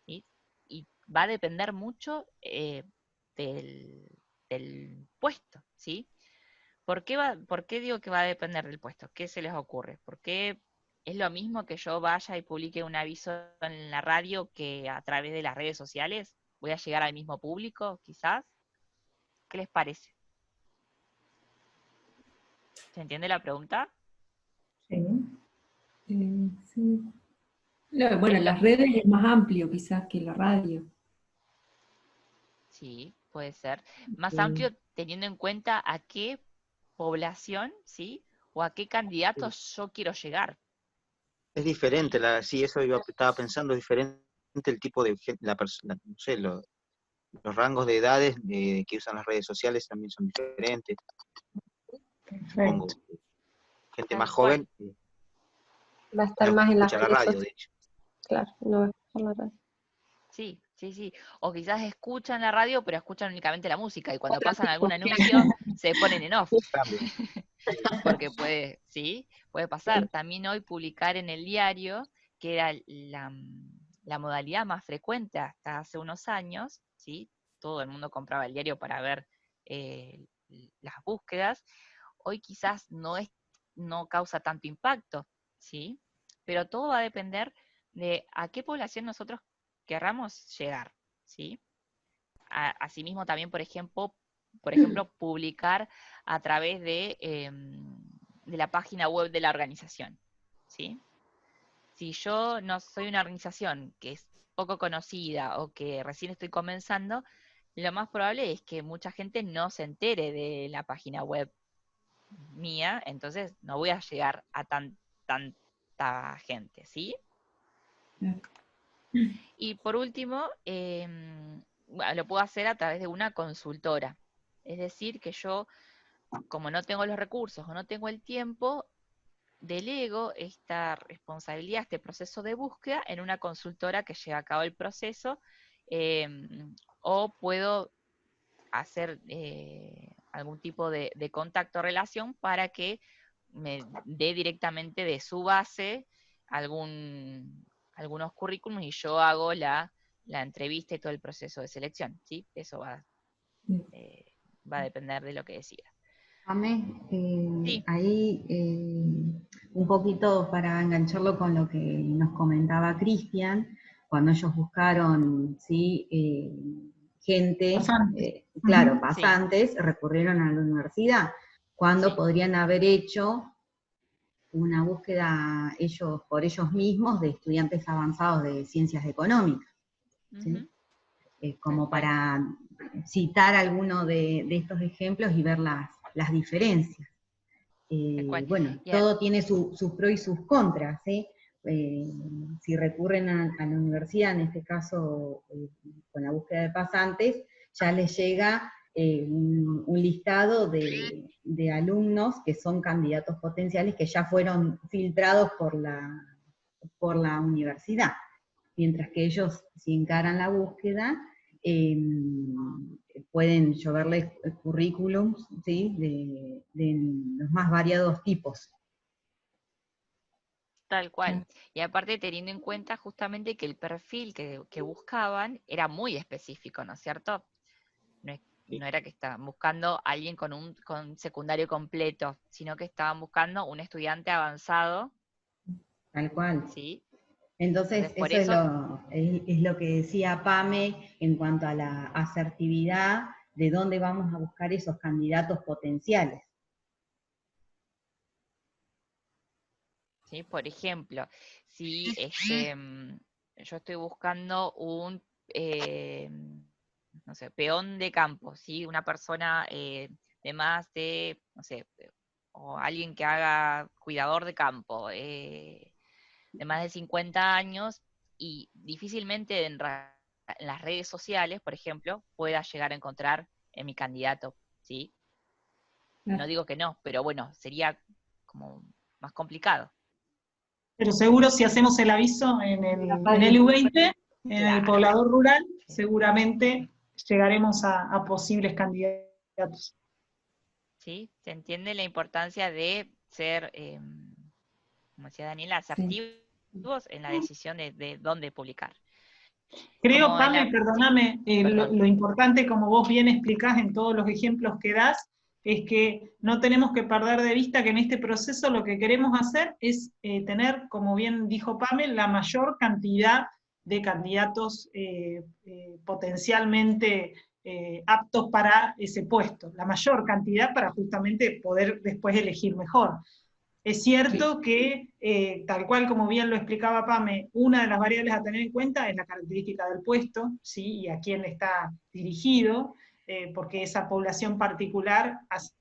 ¿sí? Y va a depender mucho del puesto, ¿sí? ¿Por qué digo que va a depender del puesto? ¿Qué se les ocurre? ¿Por qué es lo mismo que yo vaya y publique un aviso en la radio que a través de las redes sociales? ¿Voy a llegar al mismo público, quizás? ¿Qué les parece? ¿Se entiende la pregunta? Sí. Sí. Bueno, las redes es más amplio quizás que la radio. Sí, puede ser. Más amplio teniendo en cuenta a qué población, ¿sí? O a qué candidatos yo quiero llegar. Es diferente, sí, eso estaba pensando, es diferente el tipo de gente, no sé, los rangos de edades que usan las redes sociales también son diferentes. Supongo, gente Tal más cual. joven Va a estar no más en las escucha la redes radio, de sociales. hecho. Claro, no va a escuchar la radio. Sí, sí, sí. O quizás escuchan la radio, pero escuchan únicamente la música y cuando pasan algún anuncio se ponen en off. Cambio. Porque puede pasar. También hoy publicar en el diario, que era la modalidad más frecuente hasta hace unos años, ¿sí? Todo el mundo compraba el diario para ver las búsquedas. Hoy quizás no causa tanto impacto, ¿sí? Pero todo va a depender de a qué población nosotros querramos llegar, ¿sí? Asimismo también, por ejemplo, publicar a través de la página web de la organización, ¿sí? Si yo no soy una organización que es poco conocida o que recién estoy comenzando, lo más probable es que mucha gente no se entere de la página web mía, entonces no voy a llegar a tanta gente, ¿sí? Y por último, lo puedo hacer a través de una consultora. Es decir, que yo, como no tengo los recursos o no tengo el tiempo, delego esta responsabilidad, este proceso de búsqueda en una consultora que lleva a cabo el proceso, o puedo hacer algún tipo de contacto o relación para que me dé directamente de su base algunos currículums y yo hago la entrevista y todo el proceso de selección, ¿sí? Eso va a depender de lo que decida. Amé, Sí. ahí un poquito para engancharlo con lo que nos comentaba Cristian, cuando ellos buscaron, ¿sí? Gente, claro, pasantes, sí, recurrieron a la universidad, cuando sí, podrían haber hecho una búsqueda por ellos mismos de estudiantes avanzados de ciencias económicas, ¿sí? Como para citar alguno de estos ejemplos y ver las diferencias. Bueno, Yeah. todo tiene sus pros y sus contras, ¿sí? Si recurren a la universidad, en este caso con la búsqueda de pasantes, ya les llega un listado de alumnos que son candidatos potenciales que ya fueron filtrados por la universidad, mientras que ellos, si encaran la búsqueda, pueden lloverles currículums, ¿sí? de los más variados tipos. Tal cual. Y aparte teniendo en cuenta justamente que el perfil que buscaban era muy específico, ¿no es cierto? No era que estaban buscando a alguien con secundario completo, sino que estaban buscando un estudiante avanzado. Tal cual. ¿Sí? Entonces Por eso eso es lo que decía Pame en cuanto a la asertividad, de dónde vamos a buscar esos candidatos potenciales. ¿sí? Por ejemplo, si yo estoy buscando un, no sé, peón de campo, ¿sí? Una persona de más de, no sé, o alguien que haga cuidador de campo, de más de 50 años, y difícilmente en las redes sociales, por ejemplo, pueda llegar a encontrar en mi candidato, ¿sí? No digo que no, pero bueno, sería como más complicado. Pero seguro si hacemos el aviso en el U20, en el poblador rural, seguramente llegaremos a posibles candidatos. ¿Sí? Se entiende la importancia de ser, como decía Daniela, asertivos en la decisión de dónde publicar. Creo, Como Pame, perdóname, lo importante, como vos bien explicás en todos los ejemplos que das, es que no tenemos que perder de vista que en este proceso lo que queremos hacer es tener, como bien dijo Pame, la mayor cantidad de candidatos potencialmente aptos para ese puesto, la mayor cantidad para justamente poder después elegir mejor. Es cierto que, tal cual como bien lo explicaba Pame, una de las variables a tener en cuenta es la característica del puesto, ¿sí? Y a quién está dirigido, porque esa población particular hace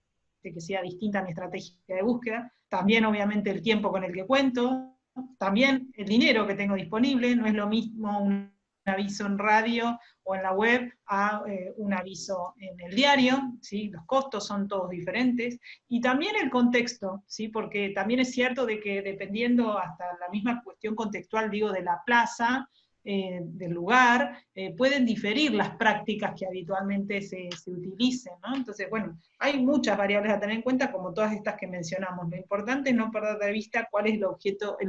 que sea distinta a mi estrategia de búsqueda. También, obviamente, el tiempo con el que cuento, también el dinero que tengo disponible, no es lo mismo un aviso en radio o en la web a un aviso en el diario, ¿sí? Los costos son todos diferentes, y también el contexto, ¿sí? Porque también es cierto de que dependiendo hasta la misma cuestión contextual, digo, de la plaza, del lugar, pueden diferir las prácticas que habitualmente se utilicen, ¿no? Entonces, bueno, hay muchas variables a tener en cuenta, como todas estas que mencionamos. Lo importante es no perder de vista cuál es el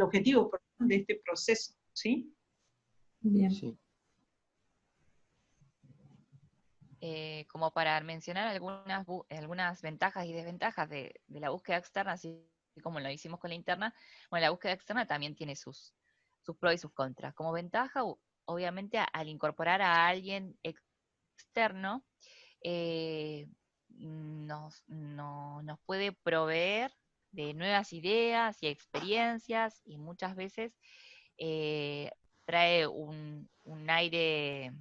objetivo de este proceso, ¿sí? Bien. Sí. Como para mencionar algunas ventajas y desventajas de la búsqueda externa, así como lo hicimos con la interna, bueno, la búsqueda externa también tiene sus pros y sus contras. Como ventaja, obviamente, al incorporar a alguien externo, nos puede proveer de nuevas ideas y experiencias, y muchas veces trae un aire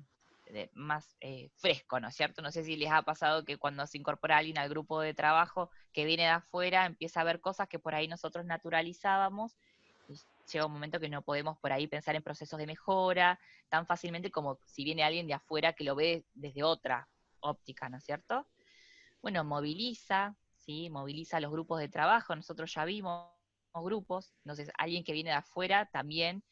más fresco, ¿no es cierto? No sé si les ha pasado que cuando se incorpora alguien al grupo de trabajo que viene de afuera, empieza a ver cosas que por ahí nosotros naturalizábamos, y llega un momento que no podemos por ahí pensar en procesos de mejora tan fácilmente como si viene alguien de afuera que lo ve desde otra óptica, ¿no es cierto? Bueno, moviliza, ¿sí? Moviliza los grupos de trabajo, nosotros ya vimos grupos, entonces alguien que viene de afuera también,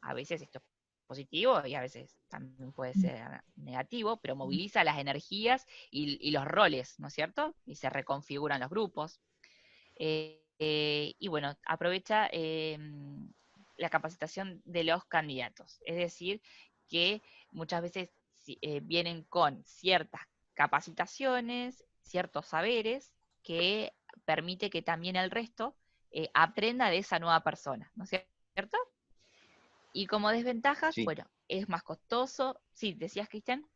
a veces esto es positivo y a veces también puede ser negativo, pero moviliza las energías y los roles, ¿no es cierto? Y se reconfiguran los grupos. Y bueno, aprovecha la capacitación de los candidatos, es decir, que muchas veces vienen con ciertas capacitaciones, ciertos saberes, que permite que también el resto aprenda de esa nueva persona, ¿no es cierto? Y como desventajas, Sí. bueno, es más costoso. Sí, ¿decías, Cristian?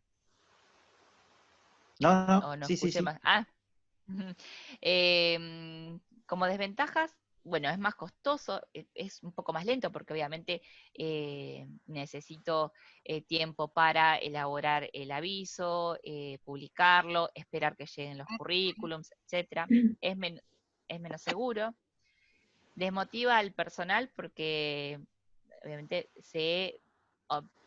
No, O no sí, sí, escuché sí. más. Ah. Como desventajas, bueno, es más costoso, es un poco más lento porque obviamente necesito tiempo para elaborar el aviso, publicarlo, esperar que lleguen los currículums, etcétera. es menos seguro. Desmotiva al personal porque obviamente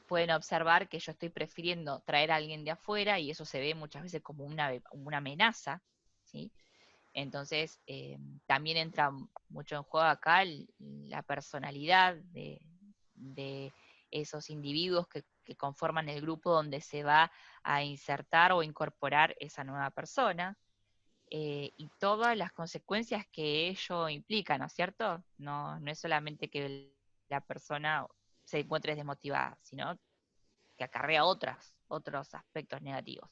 pueden observar que yo estoy prefiriendo traer a alguien de afuera y eso se ve muchas veces como una amenaza, ¿sí? Entonces, también entra mucho en juego acá la personalidad de esos individuos que conforman el grupo donde se va a insertar o incorporar esa nueva persona. Y todas las consecuencias que ello implica, ¿no es cierto? No es solamente que la persona se encuentre desmotivada, sino que acarrea otros aspectos negativos.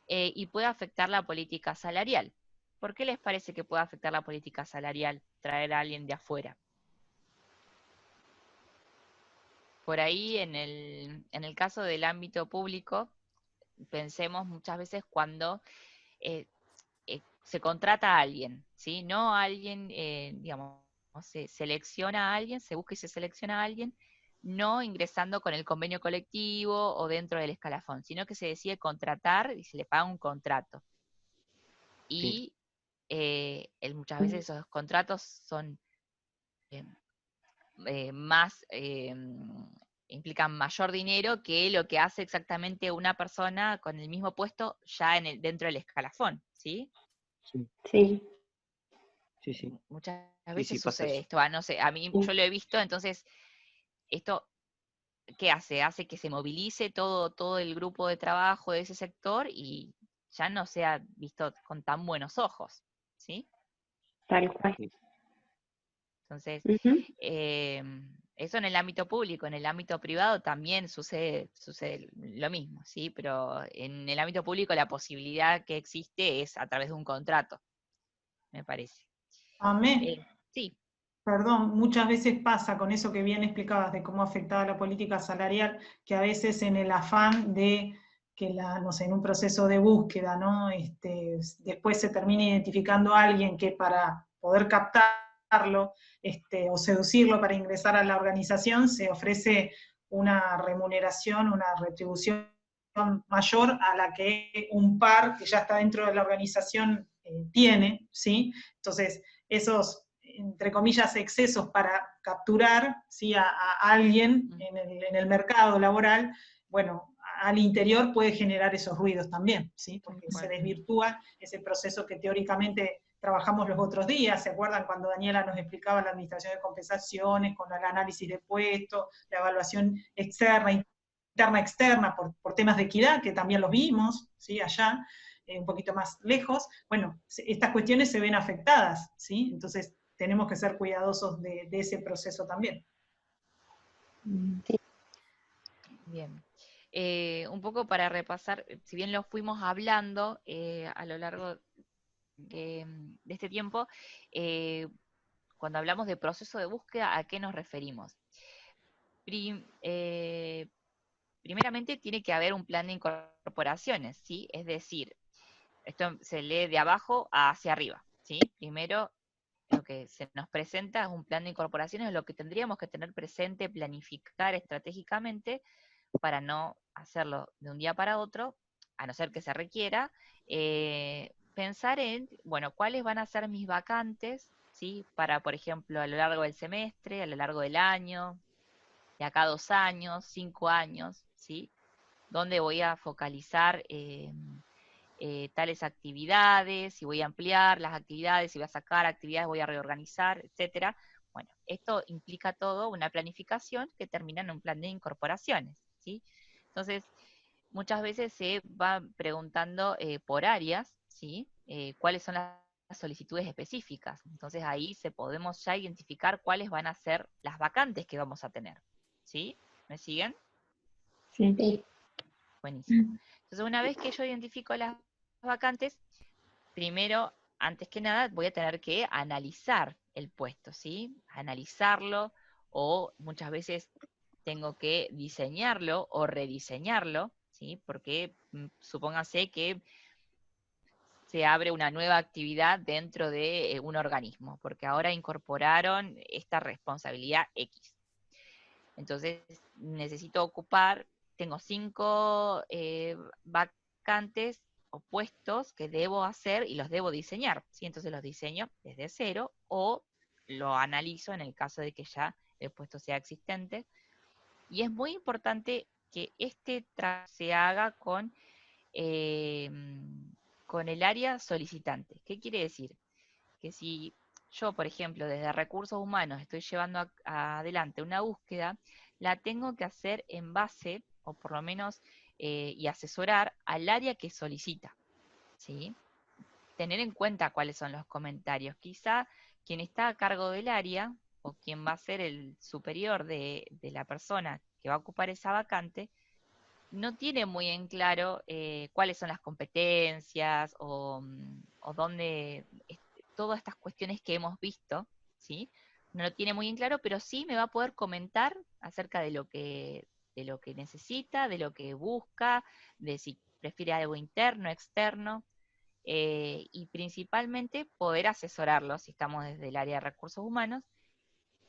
Y puede afectar la política salarial. ¿Por qué les parece que puede afectar la política salarial traer a alguien de afuera? Por ahí, en el caso del ámbito público, pensemos muchas veces cuando se contrata a alguien, ¿sí? No a alguien, digamos, se selecciona a alguien, se busca y se selecciona a alguien, no ingresando con el convenio colectivo o dentro del escalafón, sino que se decide contratar y se le paga un contrato. Y muchas veces esos contratos son implican mayor dinero que lo que hace exactamente una persona con el mismo puesto ya dentro del escalafón, ¿sí? Sí. Sí. Muchas Sí, veces pasa sucede eso. esto, no sé, a mí yo lo he visto, entonces, esto, ¿qué hace? Hace que se movilice todo el grupo de trabajo de ese sector y ya no sea visto con tan buenos ojos, ¿sí? Tal cual. Entonces, Ujú. eso en el ámbito público, en el ámbito privado también sucede lo mismo, ¿sí? Pero en el ámbito público la posibilidad que existe es a través de un contrato, me parece. Amé. Sí. Perdón, muchas veces pasa con eso que bien explicabas de cómo afectaba la política salarial, que a veces en el afán de que no sé, en un proceso de búsqueda, ¿no? Después se termina identificando a alguien que para poder captarlo o seducirlo para ingresar a la organización se ofrece una remuneración, una retribución mayor a la que un par que ya está dentro de la organización tiene, ¿sí? Entonces, esos entre comillas, excesos para capturar, ¿sí? a alguien en el mercado laboral, bueno, al interior puede generar esos ruidos también, ¿sí? Porque se desvirtúa ese proceso que teóricamente trabajamos los otros días. ¿Se acuerdan cuando Daniela nos explicaba la administración de compensaciones, con el análisis de puestos, la evaluación externa, interna, externa, por temas de equidad, que también los vimos, ¿sí? Allá, un poquito más lejos? Bueno, estas cuestiones se ven afectadas, ¿sí? Entonces, tenemos que ser cuidadosos de ese proceso también. Sí. Bien. Un poco para repasar, si bien lo fuimos hablando a lo largo de este tiempo, cuando hablamos de proceso de búsqueda, ¿a qué nos referimos? Primeramente tiene que haber un plan de incorporaciones, ¿sí? Es decir, esto se lee de abajo hacia arriba, ¿sí? Primero, lo que se nos presenta es un plan de incorporaciones, lo que tendríamos que tener presente, planificar estratégicamente para no hacerlo de un día para otro, a no ser que se requiera, pensar en, bueno, cuáles van a ser mis vacantes, ¿sí? Para, por ejemplo, a lo largo del semestre, a lo largo del año, de acá 2 años, 5 años, ¿sí? Dónde voy a focalizar tales actividades, si voy a ampliar las actividades, si voy a sacar actividades, voy a reorganizar, etcétera. Bueno, esto implica todo una planificación que termina en un plan de incorporaciones, ¿sí? Entonces, muchas veces se va preguntando por áreas, ¿sí? ¿Cuáles son las solicitudes específicas? Entonces ahí podemos ya identificar cuáles van a ser las vacantes que vamos a tener, ¿sí? ¿Me siguen? Sí. Buenísimo. Entonces, una vez que yo identifico las vacantes, primero, antes que nada, voy a tener que analizar el puesto, ¿sí? Analizarlo, o muchas veces tengo que diseñarlo o rediseñarlo, ¿sí? Porque supóngase que se abre una nueva actividad dentro de un organismo, porque ahora incorporaron esta responsabilidad X. Entonces, necesito ocupar, tengo 5 vacantes o puestos que debo hacer y los debo diseñar, ¿sí? Entonces los diseño desde cero o lo analizo en el caso de que ya el puesto sea existente. Y es muy importante que este se haga con el área solicitante. ¿Qué quiere decir? Que si yo, por ejemplo, desde recursos humanos estoy llevando adelante una búsqueda, la tengo que hacer en base, o por lo menos, y asesorar al área que solicita, ¿sí? Tener en cuenta cuáles son los comentarios. Quizá quien está a cargo del área, o quien va a ser el superior de la persona que va a ocupar esa vacante, no tiene muy en claro cuáles son las competencias o dónde, todas estas cuestiones que hemos visto, ¿sí? No lo tiene muy en claro, pero sí me va a poder comentar acerca de lo que necesita, de lo que busca, de si prefiere algo interno, externo, y principalmente poder asesorarlo si estamos desde el área de recursos humanos.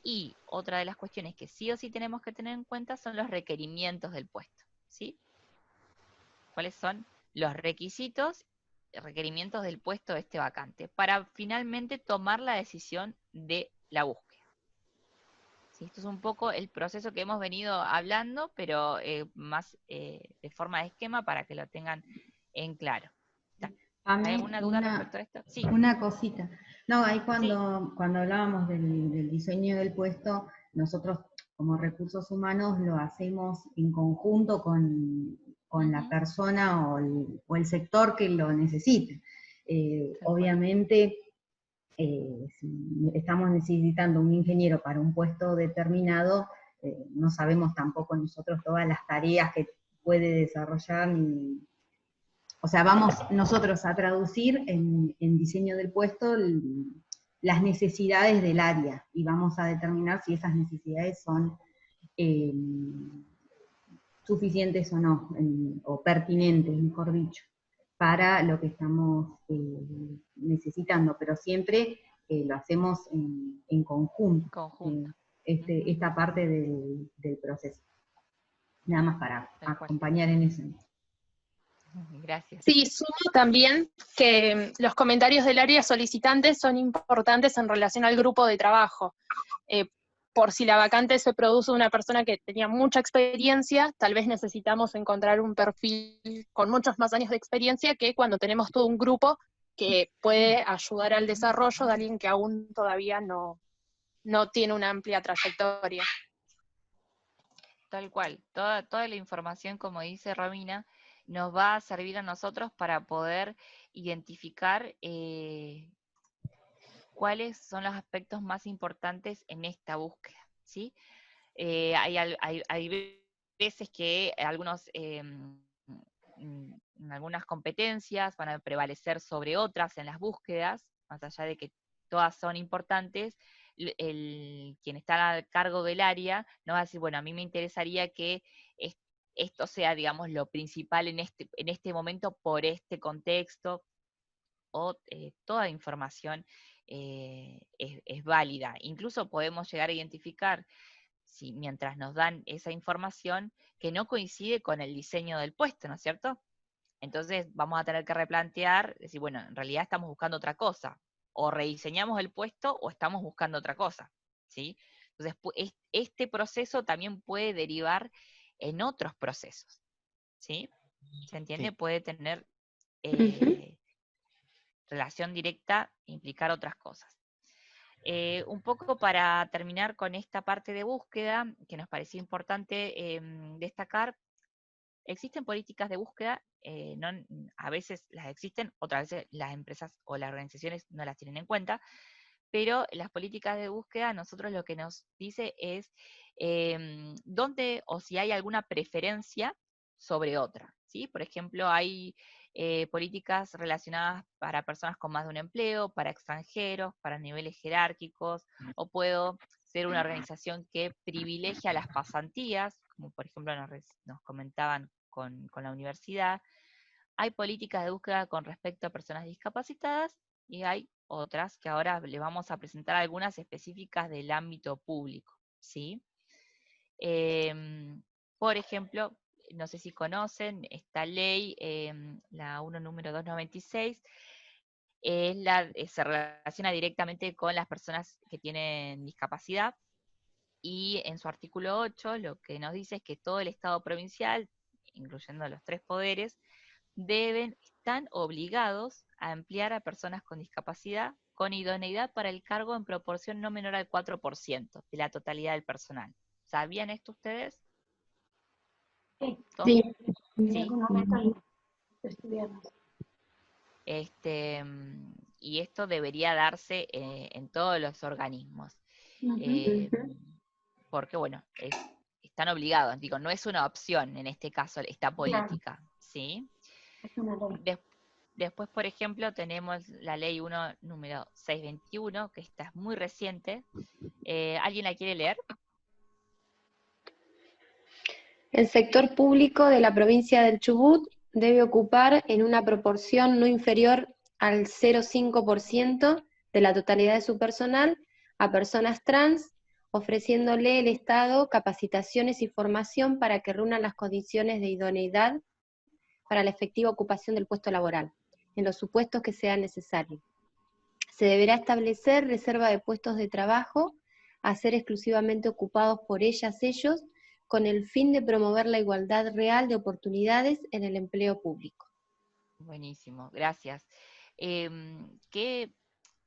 Y otra de las cuestiones que sí o sí tenemos que tener en cuenta son los requerimientos del puesto, ¿sí? ¿Cuáles son los requisitos, requerimientos del puesto de este vacante? Para finalmente tomar la decisión de la búsqueda. ¿Sí? Esto es un poco el proceso que hemos venido hablando, pero más de forma de esquema para que lo tengan en claro. ¿Hay alguna duda respecto a esto? Sí. Una cosita. No, ahí Sí. cuando hablábamos del diseño del puesto, nosotros como recursos humanos lo hacemos en conjunto con la persona o el sector que lo necesite. Obviamente, si estamos necesitando un ingeniero para un puesto determinado, no sabemos tampoco nosotros todas las tareas que puede desarrollar ni... O sea, vamos nosotros a traducir en diseño del puesto las necesidades del área y vamos a determinar si esas necesidades son suficientes o no, o pertinentes, mejor dicho, para lo que estamos necesitando, pero siempre lo hacemos en conjunto, esta parte del proceso. Nada más para acompañar en eso. Gracias. Sí, sumo también que los comentarios del área solicitante son importantes en relación al grupo de trabajo. Por si la vacante se produce una persona que tenía mucha experiencia, tal vez necesitamos encontrar un perfil con muchos más años de experiencia que cuando tenemos todo un grupo que puede ayudar al desarrollo de alguien que aún todavía no tiene una amplia trayectoria. Tal cual, toda la información, como dice Romina, nos va a servir a nosotros para poder identificar cuáles son los aspectos más importantes en esta búsqueda, ¿sí? Hay veces que algunas competencias van a prevalecer sobre otras en las búsquedas, más allá de que todas son importantes. Quien está a cargo del área no va a decir, bueno, a mí me interesaría que esto sea, digamos, lo principal en este momento por este contexto, o toda información es válida. Incluso podemos llegar a identificar, si mientras nos dan esa información, que no coincide con el diseño del puesto, ¿no es cierto? Entonces vamos a tener que replantear, decir, bueno, en realidad estamos buscando otra cosa, o rediseñamos el puesto o estamos buscando otra cosa, ¿sí? Entonces este proceso también puede derivar en otros procesos, ¿sí? ¿Se entiende? Sí. Puede tener relación directa, implicar otras cosas. Un poco para terminar con esta parte de búsqueda, que nos pareció importante destacar, existen políticas de búsqueda, a veces las existen, otras veces las empresas o las organizaciones no las tienen en cuenta, pero las políticas de búsqueda, nosotros lo que nos dice es dónde o si hay alguna preferencia sobre otra, ¿sí? Por ejemplo, hay políticas relacionadas para personas con más de un empleo, para extranjeros, para niveles jerárquicos, o puedo ser una organización que privilegia las pasantías, como por ejemplo nos comentaban con la universidad. Hay políticas de búsqueda con respecto a personas discapacitadas y hay otras que ahora le vamos a presentar algunas específicas del ámbito público, ¿sí? Por ejemplo, no sé si conocen, esta ley, la 1 número 296, se relaciona directamente con las personas que tienen discapacidad, y en su artículo 8 lo que nos dice es que todo el Estado provincial, incluyendo los 3 poderes, están obligados a emplear a personas con discapacidad con idoneidad para el cargo en proporción no menor al 4% de la totalidad del personal. ¿Sabían esto ustedes? Sí, Sí. en ¿Sí? algún momento lo estudiamos. Y esto debería darse en todos los organismos. Porque, bueno, están obligados, digo, no es una opción en este caso esta política, ¿sí? Es una ley. Después, por ejemplo, tenemos la ley 1 número 621, que esta es muy reciente. ¿Alguien la quiere leer? El sector público de la provincia del Chubut debe ocupar en una proporción no inferior al 0,5% de la totalidad de su personal a personas trans, ofreciéndole el Estado capacitaciones y formación para que reúnan las condiciones de idoneidad para la efectiva ocupación del puesto laboral, en los supuestos que sea necesario. Se deberá establecer reserva de puestos de trabajo a ser exclusivamente ocupados por ellas, ellos, con el fin de promover la igualdad real de oportunidades en el empleo público. Buenísimo, gracias. Que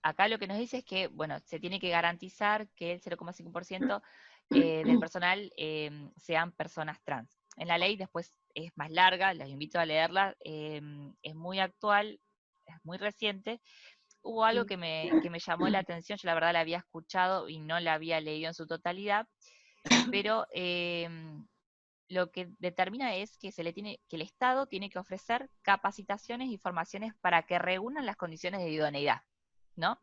acá lo que nos dice es que, bueno, se tiene que garantizar que el 0,5% del personal sean personas trans. En la ley después es más larga, los invito a leerla, es muy actual, es muy reciente. Hubo algo que me llamó la atención, yo la verdad la había escuchado y no la había leído en su totalidad, pero lo que determina es que que el Estado tiene que ofrecer capacitaciones y formaciones para que reúnan las condiciones de idoneidad, ¿no?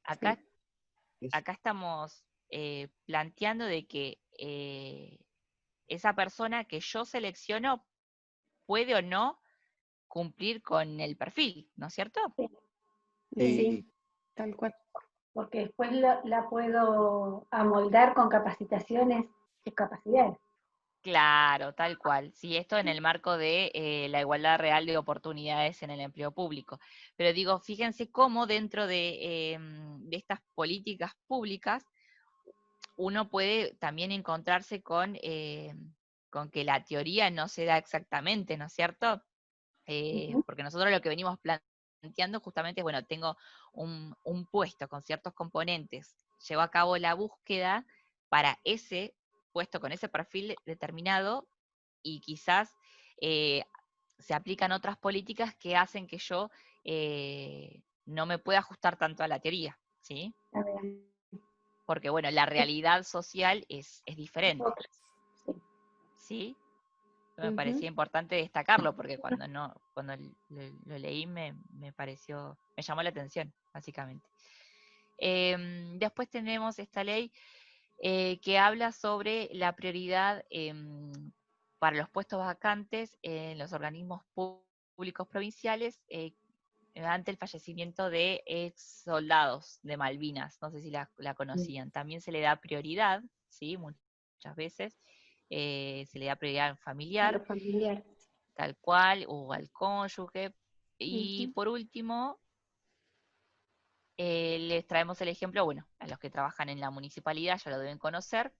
Acá, acá estamos planteando de que esa persona que yo selecciono puede o no cumplir con el perfil, ¿no es cierto? Sí, tal cual. Porque después la puedo amoldar con capacitaciones, sus capacidades. Claro, tal cual. Sí, esto en el marco de la igualdad real de oportunidades en el empleo público. Pero digo, fíjense cómo dentro de estas políticas públicas uno puede también encontrarse con que la teoría no se da exactamente, ¿no es cierto? Porque nosotros lo que venimos planteando justamente es, bueno, tengo un puesto con ciertos componentes, llevo a cabo la búsqueda para ese puesto con ese perfil determinado y quizás se aplican otras políticas que hacen que yo no me pueda ajustar tanto a la teoría, ¿sí? A ver, Porque, bueno, la realidad social es diferente, ¿sí? Me parecía importante destacarlo porque cuando lo leí me llamó la atención, básicamente. Después tenemos esta ley que habla sobre la prioridad para los puestos vacantes en los organismos públicos provinciales ante el fallecimiento de ex soldados de Malvinas. No sé si la conocían. También se le da prioridad, ¿sí? Muchas veces. Se le da prioridad al familiar, Lo familiar. tal cual, o al cónyuge. Y por último, les traemos el ejemplo, bueno, a los que trabajan en la municipalidad ya lo deben conocer,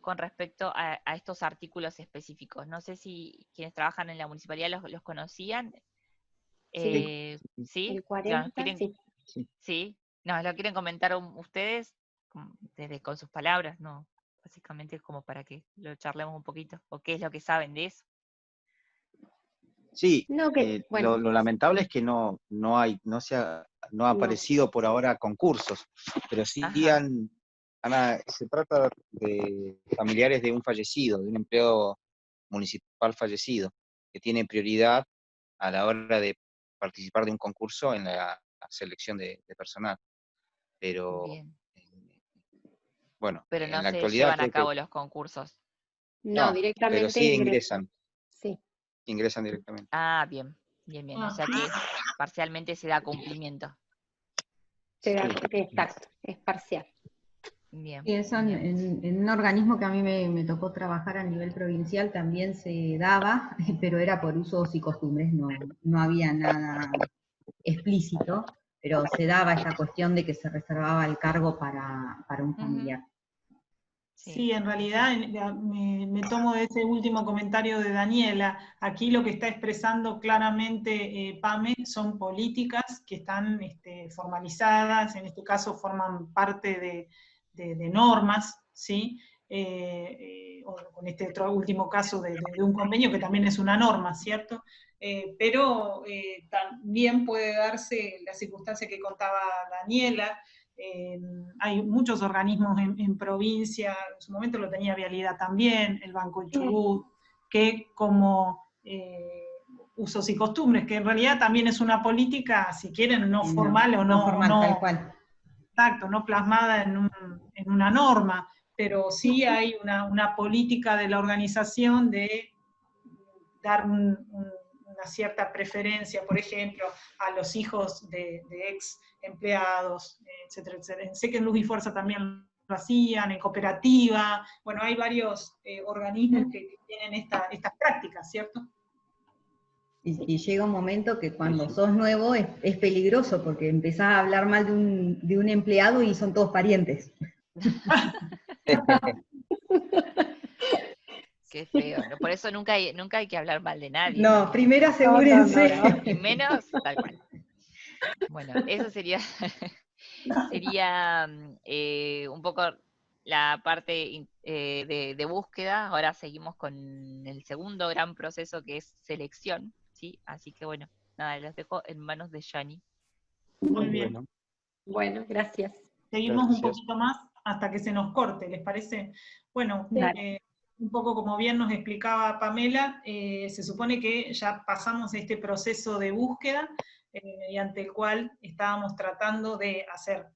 con respecto a estos artículos específicos. No sé si quienes trabajan en la municipalidad los conocían. ¿Sí? El 40, ¿Sí? ¿Nos lo quieren comentar ustedes? Con sus palabras, ¿no? Básicamente como para que lo charlemos un poquito. ¿O qué es lo que saben de eso? Sí, No, bueno. lo lamentable es que no ha aparecido por ahora concursos, pero sí se trata de familiares de un fallecido, de un empleado municipal fallecido, que tiene prioridad a la hora de participar de un concurso en la selección de personal. Pero, bueno, pero en no la se actualidad llevan a creo que cabo los concursos. No, directamente pero sí ingresan. Sí. Ingresan directamente. Ah, bien. O sea que parcialmente se da cumplimiento. Exacto, es parcial. Bien. Sí, eso en un organismo que a mí me tocó trabajar a nivel provincial también se daba, pero era por usos y costumbres, no había nada explícito, pero se daba esta cuestión de que se reservaba el cargo para un familiar. Sí, en realidad me tomo de ese último comentario de Daniela. Aquí lo que está expresando claramente PAME son políticas que están formalizadas, en este caso forman parte de normas, ¿sí? O con este otro último caso de un convenio que también es una norma, ¿cierto? Pero también puede darse la circunstancia que contaba Daniela. Hay muchos organismos en provincia, en su momento lo tenía Vialidad también, el Banco del Chubut, que como usos y costumbres, que en realidad también es una política, si quieren, no formal o no formal, tal cual. Exacto, no plasmada en una norma, pero sí hay una política de la organización de dar una cierta preferencia, por ejemplo, a los hijos de ex empleados, etcétera, etcétera. Sé que en Luz y Fuerza también lo hacían, en Cooperativa, bueno, hay varios organismos que tienen estas prácticas, ¿cierto? Y llega un momento que cuando sos nuevo es peligroso, porque empezás a hablar mal de un empleado y son todos parientes. Qué feo, ¿no? Por eso nunca hay que hablar mal de nadie. No, ¿no? primero asegúrense. No. Y menos, tal cual. Bueno, eso sería un poco la parte de búsqueda. Ahora seguimos con el segundo gran proceso, que es selección, ¿sí? Así que bueno, nada, los dejo en manos de Yani. Muy bien. Bueno, gracias. Seguimos un Gracias. poquito más hasta que se nos corte, ¿les parece? Bueno, un poco como bien nos explicaba Pamela, se supone que ya pasamos este proceso de búsqueda, mediante el cual estábamos tratando de hacer,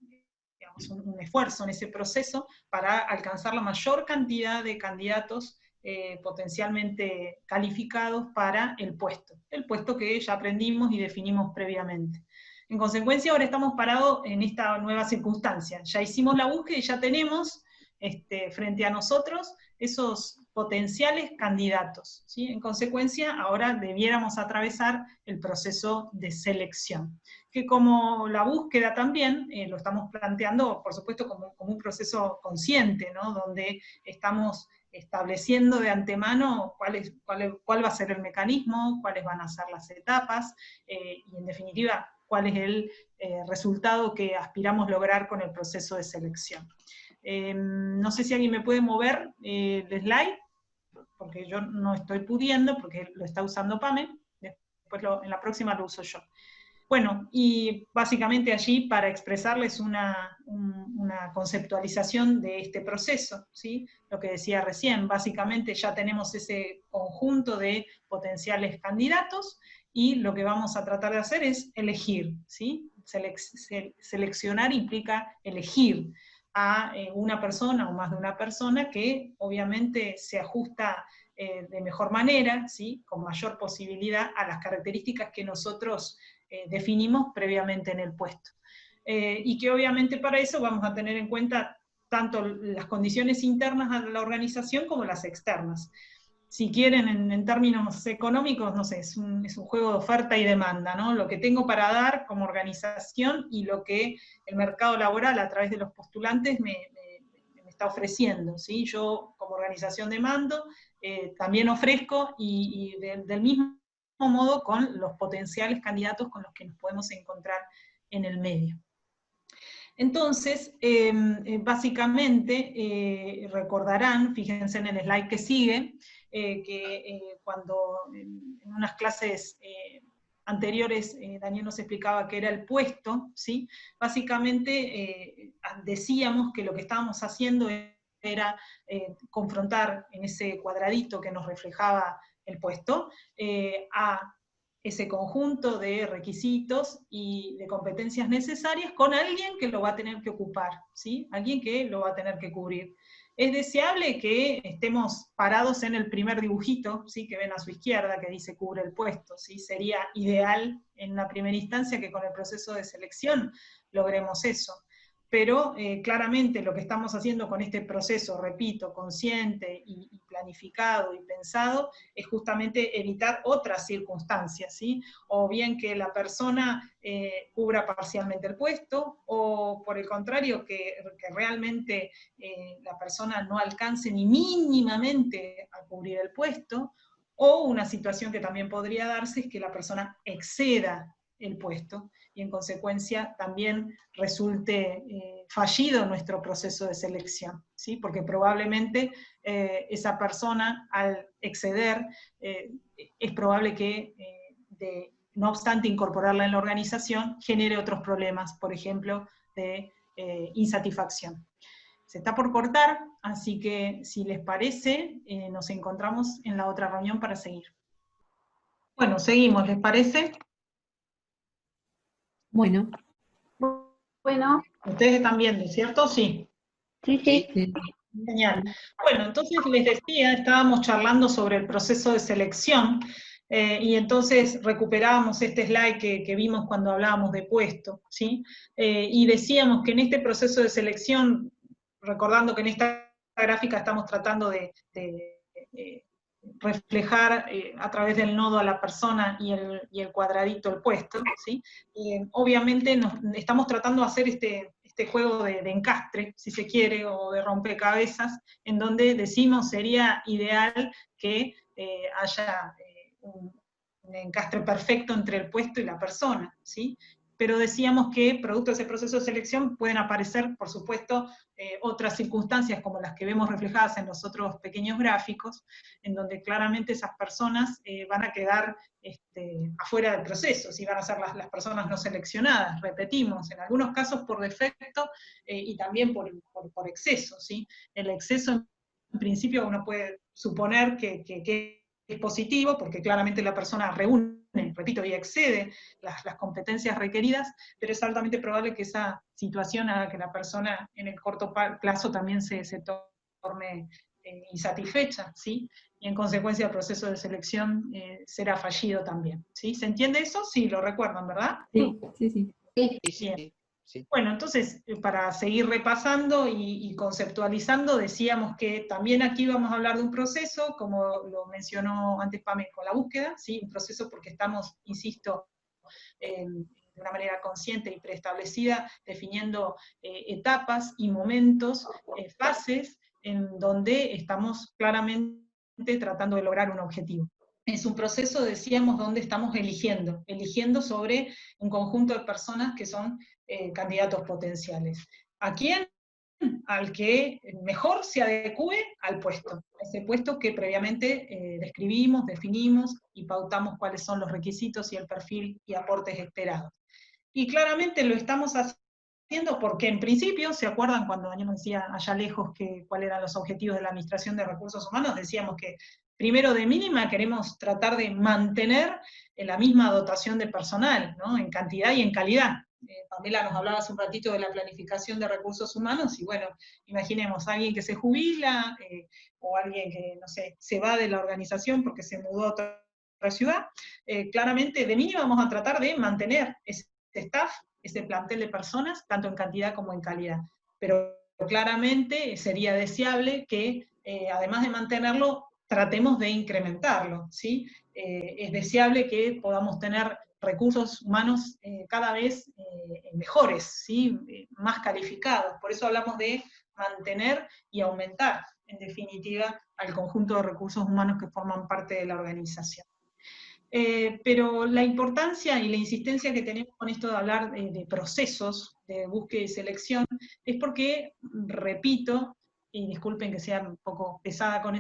digamos, un esfuerzo en ese proceso para alcanzar la mayor cantidad de candidatos potencialmente calificados para el puesto que ya aprendimos y definimos previamente. En consecuencia, ahora estamos parados en esta nueva circunstancia. Ya hicimos la búsqueda y ya tenemos frente a nosotros esos potenciales candidatos, ¿sí? En consecuencia, ahora debiéramos atravesar el proceso de selección, que como la búsqueda también, lo estamos planteando, por supuesto, como un proceso consciente, ¿no? Donde estamos estableciendo de antemano cuál va a ser el mecanismo, cuáles van a ser las etapas, y en definitiva, cuál es el resultado que aspiramos lograr con el proceso de selección. No sé si alguien me puede mover el slide, porque yo no estoy pudiendo, porque lo está usando Pame, después en la próxima lo uso yo. Bueno, y básicamente allí para expresarles una conceptualización de este proceso, ¿sí? Lo que decía recién, básicamente ya tenemos ese conjunto de potenciales candidatos, y lo que vamos a tratar de hacer es elegir, ¿sí? Seleccionar implica elegir a una persona o más de una persona que obviamente se ajusta de mejor manera, ¿sí? Con mayor posibilidad a las características que nosotros definimos previamente en el puesto. Y que obviamente para eso vamos a tener en cuenta tanto las condiciones internas a la organización como las externas. Si quieren, en términos económicos, no sé, es un juego de oferta y demanda, ¿no? Lo que tengo para dar como organización y lo que el mercado laboral a través de los postulantes me está ofreciendo, ¿sí? Yo como organización demando, también ofrezco y del mismo modo con los potenciales candidatos con los que nos podemos encontrar en el medio. Entonces, básicamente, recordarán, fíjense en el slide que sigue, que cuando en unas clases anteriores Daniel nos explicaba qué era el puesto, ¿sí? Básicamente decíamos que lo que estábamos haciendo era confrontar en ese cuadradito que nos reflejaba el puesto a ese conjunto de requisitos y de competencias necesarias con alguien que lo va a tener que ocupar, ¿sí? Alguien que lo va a tener que cubrir. Es deseable que estemos parados en el primer dibujito, ¿sí? Que ven a su izquierda, que dice cubre el puesto, ¿sí? Sería ideal en la primera instancia que con el proceso de selección logremos eso. pero claramente lo que estamos haciendo con este proceso, repito, consciente y planificado y pensado, es justamente evitar otras circunstancias, ¿sí? O bien que la persona cubra parcialmente el puesto, o por el contrario, que realmente la persona no alcance ni mínimamente a cubrir el puesto, o una situación que también podría darse es que la persona exceda el puesto, y en consecuencia también resulte fallido nuestro proceso de selección, ¿sí? Porque probablemente esa persona al exceder es probable que no obstante incorporarla en la organización genere otros problemas, por ejemplo, de insatisfacción. Se está por cortar, así que si les parece, nos encontramos en la otra reunión para seguir. Bueno, seguimos, ¿les parece? Bueno. Bueno. Ustedes están viendo, ¿cierto? Sí. Sí. Genial. Bueno, entonces les decía, estábamos charlando sobre el proceso de selección, y entonces recuperábamos este slide que vimos cuando hablábamos de puesto, ¿sí? Y decíamos que en este proceso de selección, recordando que en esta gráfica estamos tratando de reflejar a través del nodo a la persona y el cuadradito el puesto, ¿sí? Obviamente estamos tratando de hacer este juego de encastre, si se quiere, o de rompecabezas, en donde decimos sería ideal que haya un encastre perfecto entre el puesto y la persona, ¿sí? Pero decíamos que producto de ese proceso de selección pueden aparecer, por supuesto, otras circunstancias como las que vemos reflejadas en los otros pequeños gráficos, en donde claramente esas personas van a quedar afuera del proceso, ¿sí? Van a ser las personas no seleccionadas, repetimos, en algunos casos por defecto y también por exceso, ¿sí? El exceso en principio uno puede suponer que es positivo, porque claramente la persona reúne, repito, y excede las competencias requeridas, pero es altamente probable que esa situación haga que la persona en el corto plazo también se torne insatisfecha, ¿sí? Y en consecuencia el proceso de selección será fallido también, ¿sí? ¿Se entiende eso? Sí, lo recuerdan, ¿verdad? Sí. Bien. Sí. Bueno, entonces, para seguir repasando y conceptualizando, decíamos que también aquí vamos a hablar de un proceso, como lo mencionó antes Pame con la búsqueda, ¿sí? Un proceso porque estamos, insisto, de una manera consciente y preestablecida, definiendo etapas y momentos, fases, en donde estamos claramente tratando de lograr un objetivo. Es un proceso, decíamos, donde estamos eligiendo sobre un conjunto de personas que son candidatos potenciales. ¿A quién? Al que mejor se adecue al puesto, a ese puesto que previamente describimos, definimos y pautamos cuáles son los requisitos y el perfil y aportes esperados. Y claramente lo estamos haciendo porque en principio, ¿se acuerdan cuando Daniel nos decía allá lejos cuáles eran los objetivos de la Administración de Recursos Humanos? Decíamos que primero de mínima queremos tratar de mantener la misma dotación de personal, ¿no? En cantidad y en calidad. Pamela nos hablaba hace un ratito de la planificación de recursos humanos, y bueno, imaginemos a alguien que se jubila, o alguien que, no sé, se va de la organización porque se mudó a otra ciudad, claramente de mínima vamos a tratar de mantener ese staff, ese plantel de personas, tanto en cantidad como en calidad. Pero claramente sería deseable que, además de mantenerlo, tratemos de incrementarlo, ¿sí? Es deseable que podamos tener recursos humanos cada vez mejores, ¿sí? Más calificados. Por eso hablamos de mantener y aumentar, en definitiva, al conjunto de recursos humanos que forman parte de la organización. Pero la importancia y la insistencia que tenemos con esto de hablar de procesos de búsqueda y selección es porque, repito, y disculpen que sea un poco pesada con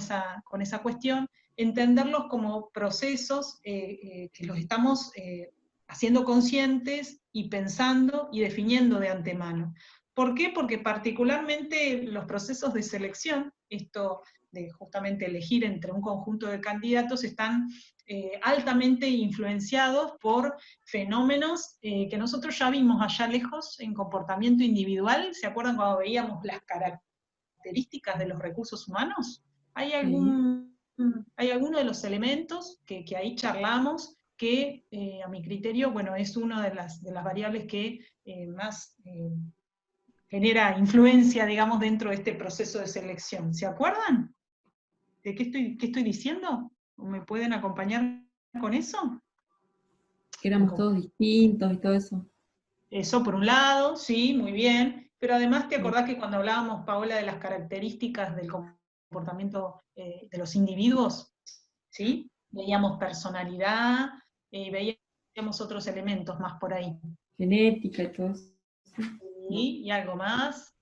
esa cuestión, entenderlos como procesos que los estamos haciendo conscientes y pensando y definiendo de antemano. ¿Por qué? Porque particularmente los procesos de selección, esto de justamente elegir entre un conjunto de candidatos, están altamente influenciados por fenómenos que nosotros ya vimos allá lejos en comportamiento individual. ¿Se acuerdan cuando veíamos las características de los recursos humanos? ¿Hay alguno de los elementos que ahí charlamos que, a mi criterio, bueno, es una de las variables que más genera influencia, digamos, dentro de este proceso de selección. ¿Se acuerdan? ¿De qué estoy diciendo? ¿Me pueden acompañar con eso? Que éramos todos distintos y todo eso. Eso por un lado, sí, muy bien, pero además te acordás que cuando hablábamos, Paola, de las características del comportamiento de los individuos, ¿sí? Veíamos personalidad, veíamos otros elementos más por ahí. Genética y todo eso. ¿Sí? ¿Y algo más?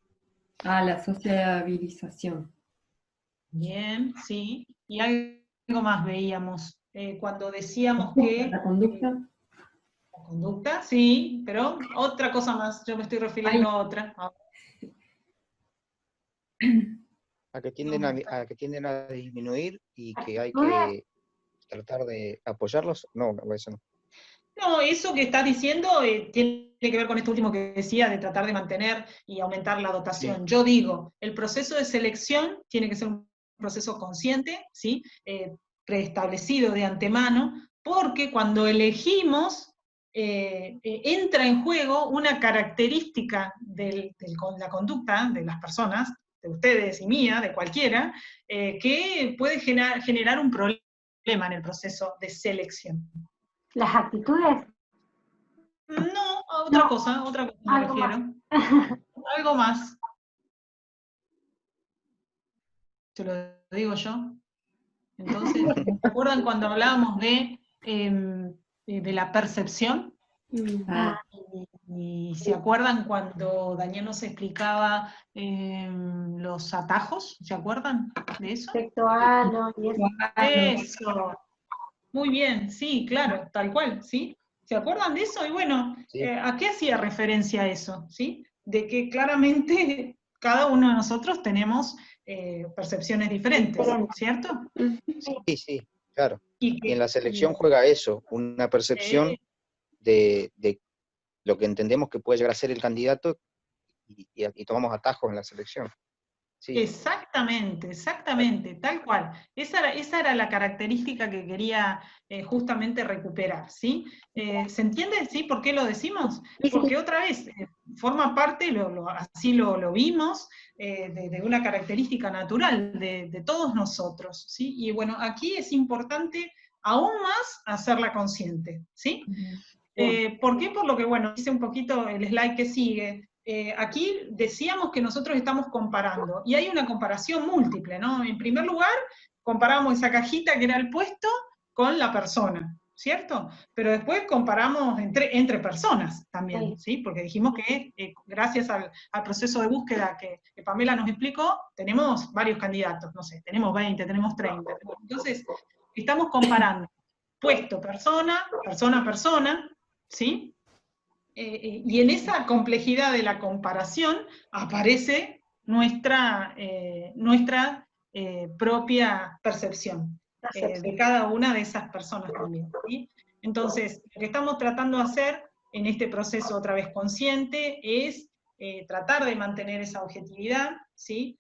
Ah, la sociabilización. Bien, sí. ¿Y algo más veíamos? Cuando decíamos que... La conducta. La conducta, sí, pero otra cosa más, yo me estoy refiriendo a otra. A que tienden a disminuir y que hay que tratar de apoyarlos. No, eso no. No, eso que estás diciendo tiene que ver con esto último que decía, de tratar de mantener y aumentar la dotación. Sí. Yo digo, el proceso de selección tiene que ser un proceso consciente, ¿sí? Preestablecido de antemano, porque cuando elegimos, entra en juego una característica de la conducta de las personas, de ustedes y mía, de cualquiera, que puede generar un problema en el proceso de selección. ¿Las actitudes? No, otra cosa me refiero. Algo más. Te lo digo yo. Entonces, ¿se acuerdan cuando hablábamos de la percepción? Y ¿se acuerdan cuando Daniel nos explicaba los atajos? ¿Se acuerdan de eso? Sexual, y eso. Eso. Muy bien, sí, claro, tal cual, ¿sí? ¿Se acuerdan de eso? Y bueno, sí. ¿A qué hacía referencia eso? ¿Sí? De que claramente cada uno de nosotros tenemos percepciones diferentes, ¿cierto? Sí, sí, claro. Y en la selección juega eso, una percepción de lo que entendemos que puede llegar a ser el candidato y tomamos atajos en la selección. Sí. Exactamente, tal cual. Esa era la característica que quería justamente recuperar, ¿sí? ¿Se entiende, sí, por qué lo decimos? Porque otra vez, forma parte, así lo vimos, de una característica natural de todos nosotros, ¿sí? Y bueno, aquí es importante aún más hacerla consciente, ¿sí? ¿Por qué? Por lo que, bueno, hice un poquito el slide que sigue. Aquí decíamos que nosotros estamos comparando, y hay una comparación múltiple, ¿no? En primer lugar, comparamos esa cajita que era el puesto con la persona, ¿cierto? Pero después comparamos entre personas también, ¿sí? Porque dijimos que gracias al proceso de búsqueda que Pamela nos explicó, tenemos varios candidatos, no sé, tenemos 20, tenemos 30. Entonces, estamos comparando puesto, persona, persona, ¿sí? Y en esa complejidad de la comparación aparece nuestra propia percepción de cada una de esas personas también, ¿sí? Entonces, lo que estamos tratando de hacer en este proceso otra vez consciente es tratar de mantener esa objetividad, ¿sí?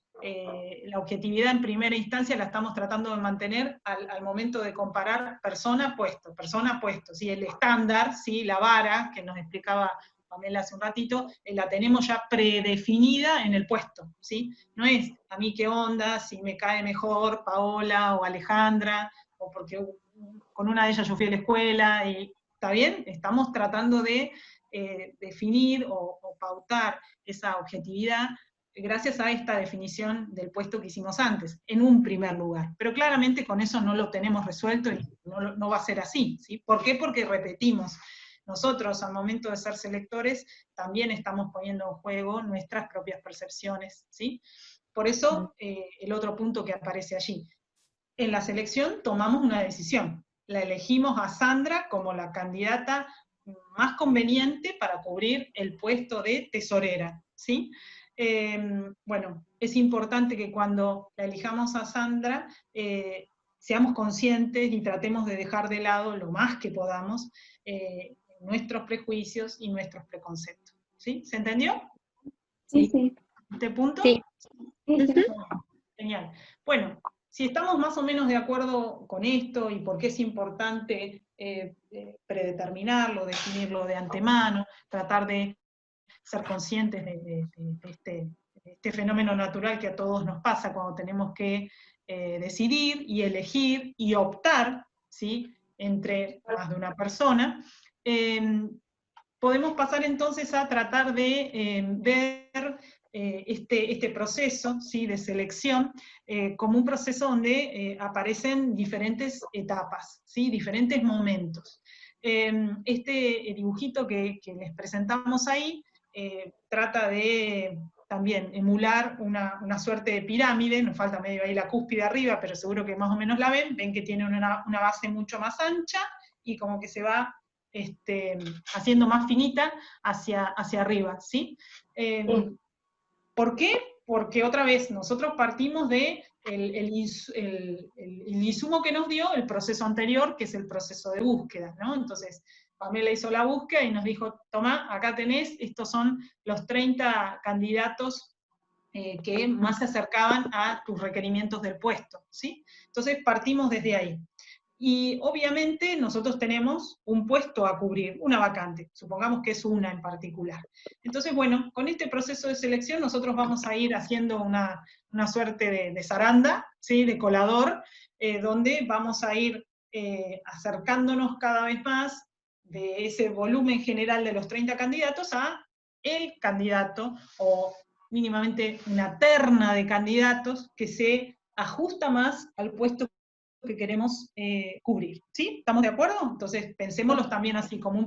La objetividad en primera instancia la estamos tratando de mantener al momento de comparar persona-puesto, ¿sí? El estándar, ¿sí? La vara, que nos explicaba Pamela hace un ratito, la tenemos ya predefinida en el puesto, ¿sí? No es a mí qué onda, si me cae mejor Paola o Alejandra, o porque con una de ellas yo fui a la escuela, y ¿está bien? Estamos tratando de definir o pautar esa objetividad gracias a esta definición del puesto que hicimos antes, en un primer lugar. Pero claramente con eso no lo tenemos resuelto y no va a ser así, ¿sí? ¿Por qué? Porque repetimos, nosotros al momento de ser selectores también estamos poniendo en juego nuestras propias percepciones, ¿sí? Por eso el otro punto que aparece allí. En la selección tomamos una decisión, la elegimos a Sandra como la candidata más conveniente para cubrir el puesto de tesorera, ¿sí? Bueno, es importante que cuando la elijamos a Sandra, seamos conscientes y tratemos de dejar de lado lo más que podamos nuestros prejuicios y nuestros preconceptos. ¿Sí? ¿Se entendió? Sí, sí. ¿Este punto? Sí. Genial. Bueno, si estamos más o menos de acuerdo con esto y por qué es importante predeterminarlo, definirlo de antemano, tratar de ser conscientes de este fenómeno natural que a todos nos pasa cuando tenemos que decidir y elegir y optar, ¿sí?, entre más de una persona. Podemos pasar entonces a tratar de ver este proceso, ¿sí?, de selección como un proceso donde aparecen diferentes etapas, ¿sí?, diferentes momentos. Este dibujito que les presentamos ahí trata de también emular una suerte de pirámide, nos falta medio ahí la cúspide arriba, pero seguro que más o menos la ven que tiene una base mucho más ancha, y como que se va haciendo más finita hacia arriba, ¿sí? ¿Por qué? Porque otra vez, nosotros partimos de el insumo que nos dio el proceso anterior, que es el proceso de búsqueda, ¿no? Entonces, Pamela hizo la búsqueda y nos dijo, tomá, acá tenés, estos son los 30 candidatos que más se acercaban a tus requerimientos del puesto, ¿sí? Entonces partimos desde ahí. Y obviamente nosotros tenemos un puesto a cubrir, una vacante, supongamos que es una en particular. Entonces, bueno, con este proceso de selección nosotros vamos a ir haciendo una suerte de zaranda, ¿sí?, de colador, donde vamos a ir acercándonos cada vez más de ese volumen general de los 30 candidatos a el candidato, o mínimamente una terna de candidatos que se ajusta más al puesto que queremos cubrir, ¿sí? ¿Estamos de acuerdo? Entonces pensémoslos también así, como un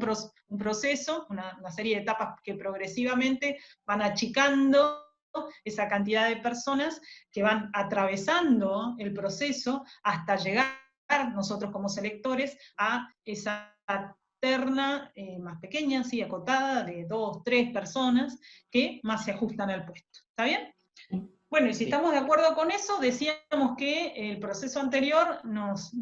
proceso, una serie de etapas que progresivamente van achicando esa cantidad de personas que van atravesando el proceso hasta llegar nosotros como selectores a esa terna más pequeña, ¿sí?, acotada, de 2, 3 personas que más se ajustan al puesto. ¿Está bien? Bueno, y si estamos de acuerdo con eso, decíamos que el proceso anterior nos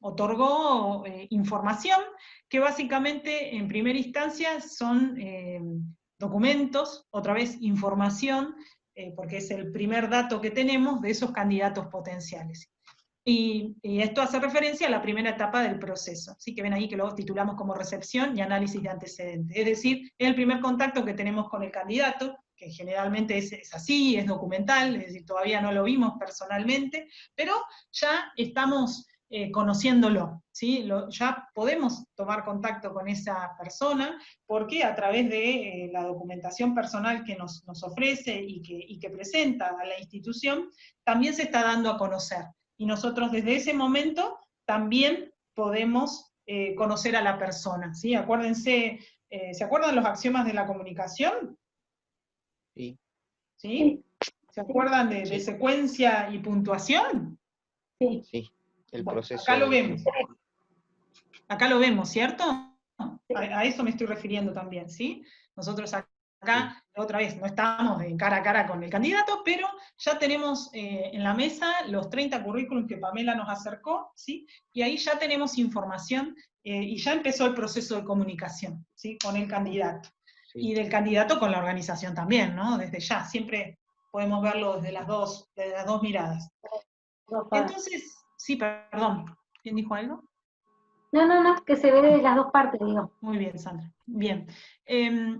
otorgó información que básicamente en primera instancia son documentos, otra vez información, porque es el primer dato que tenemos de esos candidatos potenciales. Y esto hace referencia a la primera etapa del proceso, ¿sí?, que ven ahí que luego titulamos como recepción y análisis de antecedentes. Es decir, es el primer contacto que tenemos con el candidato, que generalmente es así, es documental, es decir, todavía no lo vimos personalmente, pero ya estamos conociéndolo, ¿sí? Ya podemos tomar contacto con esa persona, porque a través de la documentación personal que nos ofrece y que presenta a la institución, también se está dando a conocer. Y nosotros desde ese momento también podemos conocer a la persona, ¿sí? Acuérdense, ¿se acuerdan los axiomas de la comunicación? Sí. ¿Sí? ¿Se acuerdan de secuencia y puntuación? Sí. Sí, el Bueno, proceso. acá lo vemos. Acá lo vemos, ¿cierto? A eso me estoy refiriendo también, ¿sí? Nosotros acá, otra vez, no estamos en cara a cara con el candidato, pero ya tenemos en la mesa los 30 currículums que Pamela nos acercó, ¿sí? Y ahí ya tenemos información y ya empezó el proceso de comunicación, ¿sí?, con el candidato. Y del candidato con la organización también, ¿no? Desde ya, siempre podemos verlo desde las dos miradas. Entonces, sí, perdón, ¿quién dijo algo? No, que se ve de las dos partes, digo. Muy bien, Sandra. Bien.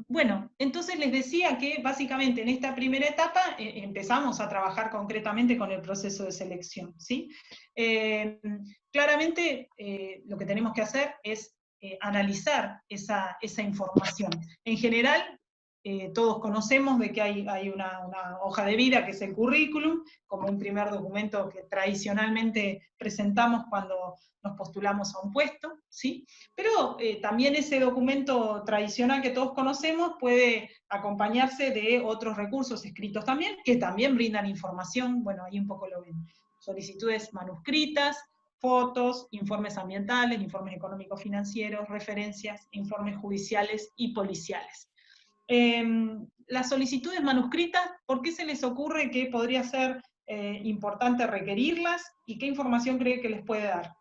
Bueno, entonces les decía que básicamente en esta primera etapa empezamos a trabajar concretamente con el proceso de selección, ¿sí? Claramente lo que tenemos que hacer es analizar esa información. En general, todos conocemos de que hay una hoja de vida, que es el currículum, como un primer documento que tradicionalmente presentamos cuando nos postulamos a un puesto, ¿sí? Pero también ese documento tradicional que todos conocemos puede acompañarse de otros recursos escritos también, que también brindan información, bueno, ahí un poco lo ven. Solicitudes manuscritas, fotos, informes ambientales, informes económicos financieros, referencias, informes judiciales y policiales. Las solicitudes manuscritas, ¿por qué se les ocurre que podría ser importante requerirlas? ¿Y qué información cree que les puede dar?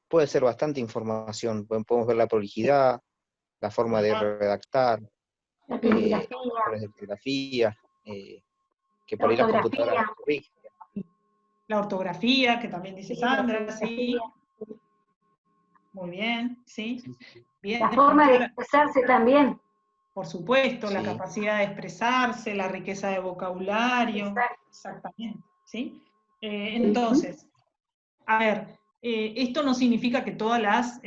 Puede ser bastante información. Podemos ver la prolijidad, la forma de redactar, La tipografía, que por ahí las computadoras corrigen. La ortografía, que también dice Sandra, sí. muy bien, ¿sí? Bien, La forma de claro. expresarse también. Por supuesto, la Sí. capacidad de expresarse, la riqueza de vocabulario, Exacto. exactamente, ¿sí? Entonces, a ver, esto no significa que todas las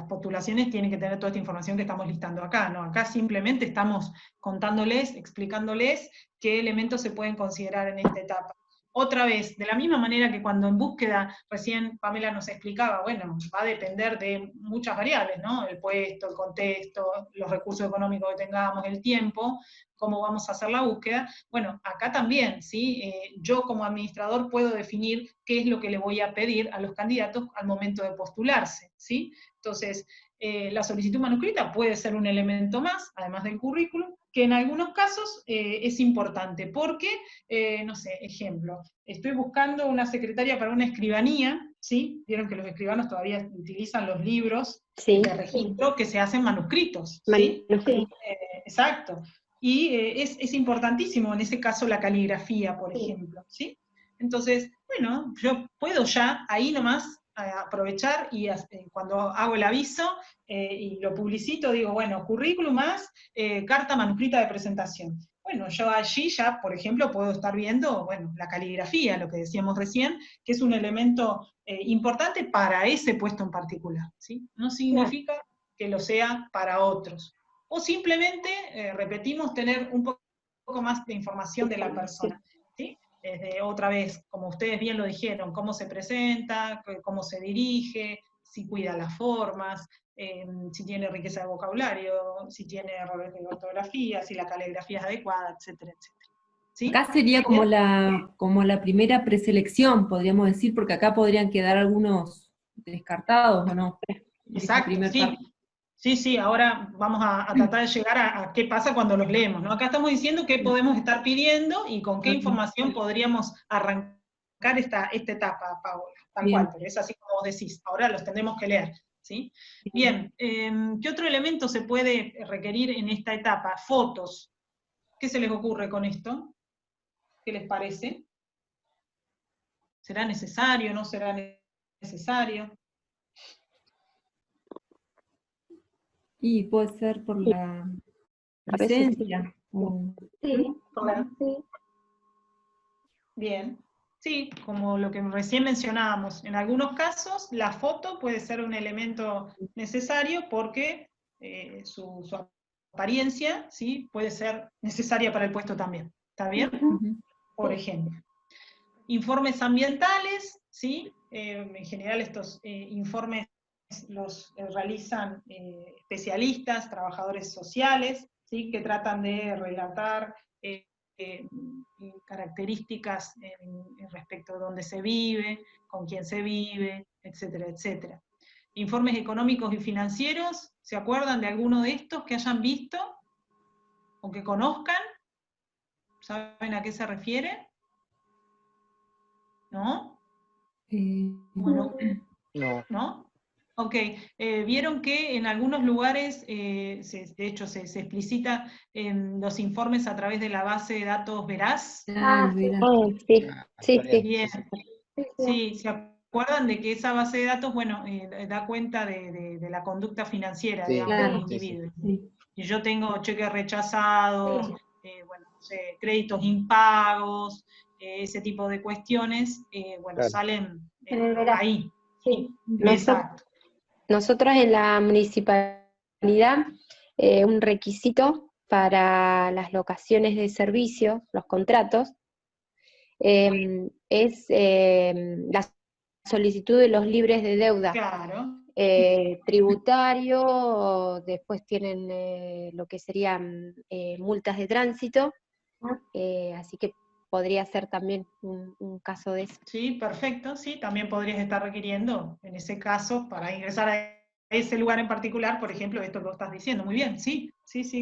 poblaciones tienen que tener toda esta información que estamos listando acá, ¿no? Acá simplemente estamos contándoles, explicándoles qué elementos se pueden considerar en esta etapa. Otra vez, de la misma manera que cuando en búsqueda, recién Pamela nos explicaba, bueno, va a depender de muchas variables, ¿no? El puesto, el contexto, los recursos económicos que tengamos, el tiempo, cómo vamos a hacer la búsqueda. Bueno, acá también, ¿sí? Yo como administrador puedo definir qué es lo que le voy a pedir a los candidatos al momento de postularse, ¿sí? Entonces, la solicitud manuscrita puede ser un elemento más, además del currículum, que en algunos casos es importante, porque, no sé, ejemplo, estoy buscando una secretaria para una escribanía, ¿sí? Vieron que los escribanos todavía utilizan los libros Sí, de registro que se hacen manuscritos, ¿sí? manuscrito. Exacto. Y es importantísimo en ese caso la caligrafía, por ejemplo, ¿sí? Entonces, bueno, yo puedo ya ahí nomás aprovechar y cuando hago el aviso y lo publicito, digo, bueno, currículum más carta manuscrita de presentación. Bueno, yo allí ya, por ejemplo, puedo estar viendo, bueno, la caligrafía, lo que decíamos recién, que es un elemento importante para ese puesto en particular, ¿sí? No significa que lo sea para otros. O simplemente, repetimos, tener un poco más de información de la persona, ¿sí? Otra vez, como ustedes bien lo dijeron, cómo se presenta, cómo se dirige, si cuida las formas, si tiene riqueza de vocabulario, si tiene errores de ortografía, si la caligrafía es adecuada, etcétera, etcétera. ¿Sí? Acá sería como la primera preselección, podríamos decir, porque acá podrían quedar algunos descartados, ¿o no? Exacto, sí. Sí, ahora vamos a tratar de llegar a qué pasa cuando los leemos, ¿no? Acá estamos diciendo qué podemos estar pidiendo y con qué información podríamos arrancar esta etapa, Paola, tal cual, pero es así como vos decís, ahora los tendremos que leer, ¿sí? Bien, ¿qué otro elemento se puede requerir en esta etapa? Fotos. ¿Qué se les ocurre con esto? ¿Qué les parece? ¿Será necesario? ¿No será necesario? Y puede ser por la presencia. Sí, sí. Bien. Sí, como lo que recién mencionábamos, en algunos casos la foto puede ser un elemento necesario porque su apariencia, ¿sí?, puede ser necesaria para el puesto también. ¿Está bien? Por ejemplo. Informes ambientales, ¿sí? En general estos informes los realizan especialistas, trabajadores sociales, ¿sí?, que tratan de relatar características respecto a dónde se vive, con quién se vive, etcétera, etcétera. Informes económicos y financieros, ¿se acuerdan de alguno de estos que hayan visto o que conozcan? ¿Saben a qué se refiere? ¿No? Bueno, ¿no? Ok, vieron que en algunos lugares, de hecho se explicita en los informes a través de la base de datos Veraz. Sí. Bien. Sí, ¿se acuerdan de que esa base de datos, bueno, da cuenta de la conducta financiera, digamos, del individuo? Y yo tengo cheques rechazados, bueno, no sé, créditos impagos, ese tipo de cuestiones, bueno, salen ahí. Sí, exacto. Nosotros en la municipalidad, un requisito para las locaciones de servicio, los contratos, es la solicitud de los libres de deuda. Claro. Tributario, después tienen lo que serían multas de tránsito, así que podría ser también un caso de eso. Sí, perfecto, sí, también podrías estar requiriendo, en ese caso, para ingresar a ese lugar en particular, por ejemplo, esto que vos estás diciendo. Muy bien, sí,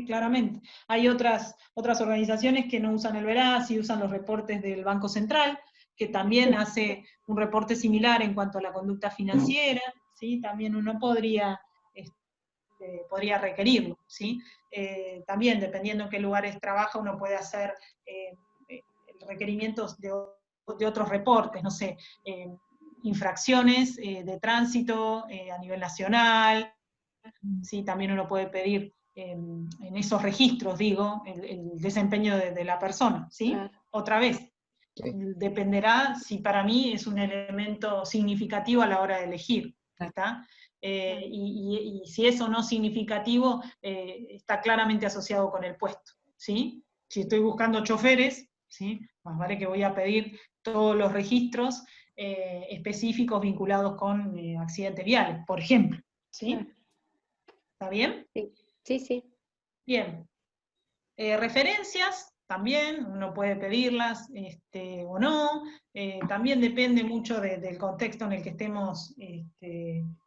claramente. Hay otras organizaciones que no usan el Veraz y usan los reportes del Banco Central, que también hace un reporte similar en cuanto a la conducta financiera, ¿sí? También uno podría requerirlo, ¿sí? También, dependiendo en qué lugares trabaja, uno puede hacer requerimientos de otros reportes, no sé, infracciones de tránsito a nivel nacional, ¿sí? También uno puede pedir en esos registros, digo, el desempeño de la persona, ¿sí? Claro. Otra vez, Sí. dependerá si para mí es un elemento significativo a la hora de elegir, ¿está? Y si es o no significativo, está claramente asociado con el puesto, ¿sí? Si estoy buscando choferes, ¿sí? Más vale que voy a pedir todos los registros específicos vinculados con accidentes viales, por ejemplo, ¿sí? Claro. ¿Está bien? Sí, sí. Bien. Referencias, también, uno puede pedirlas o no, también depende mucho del contexto en el que estemos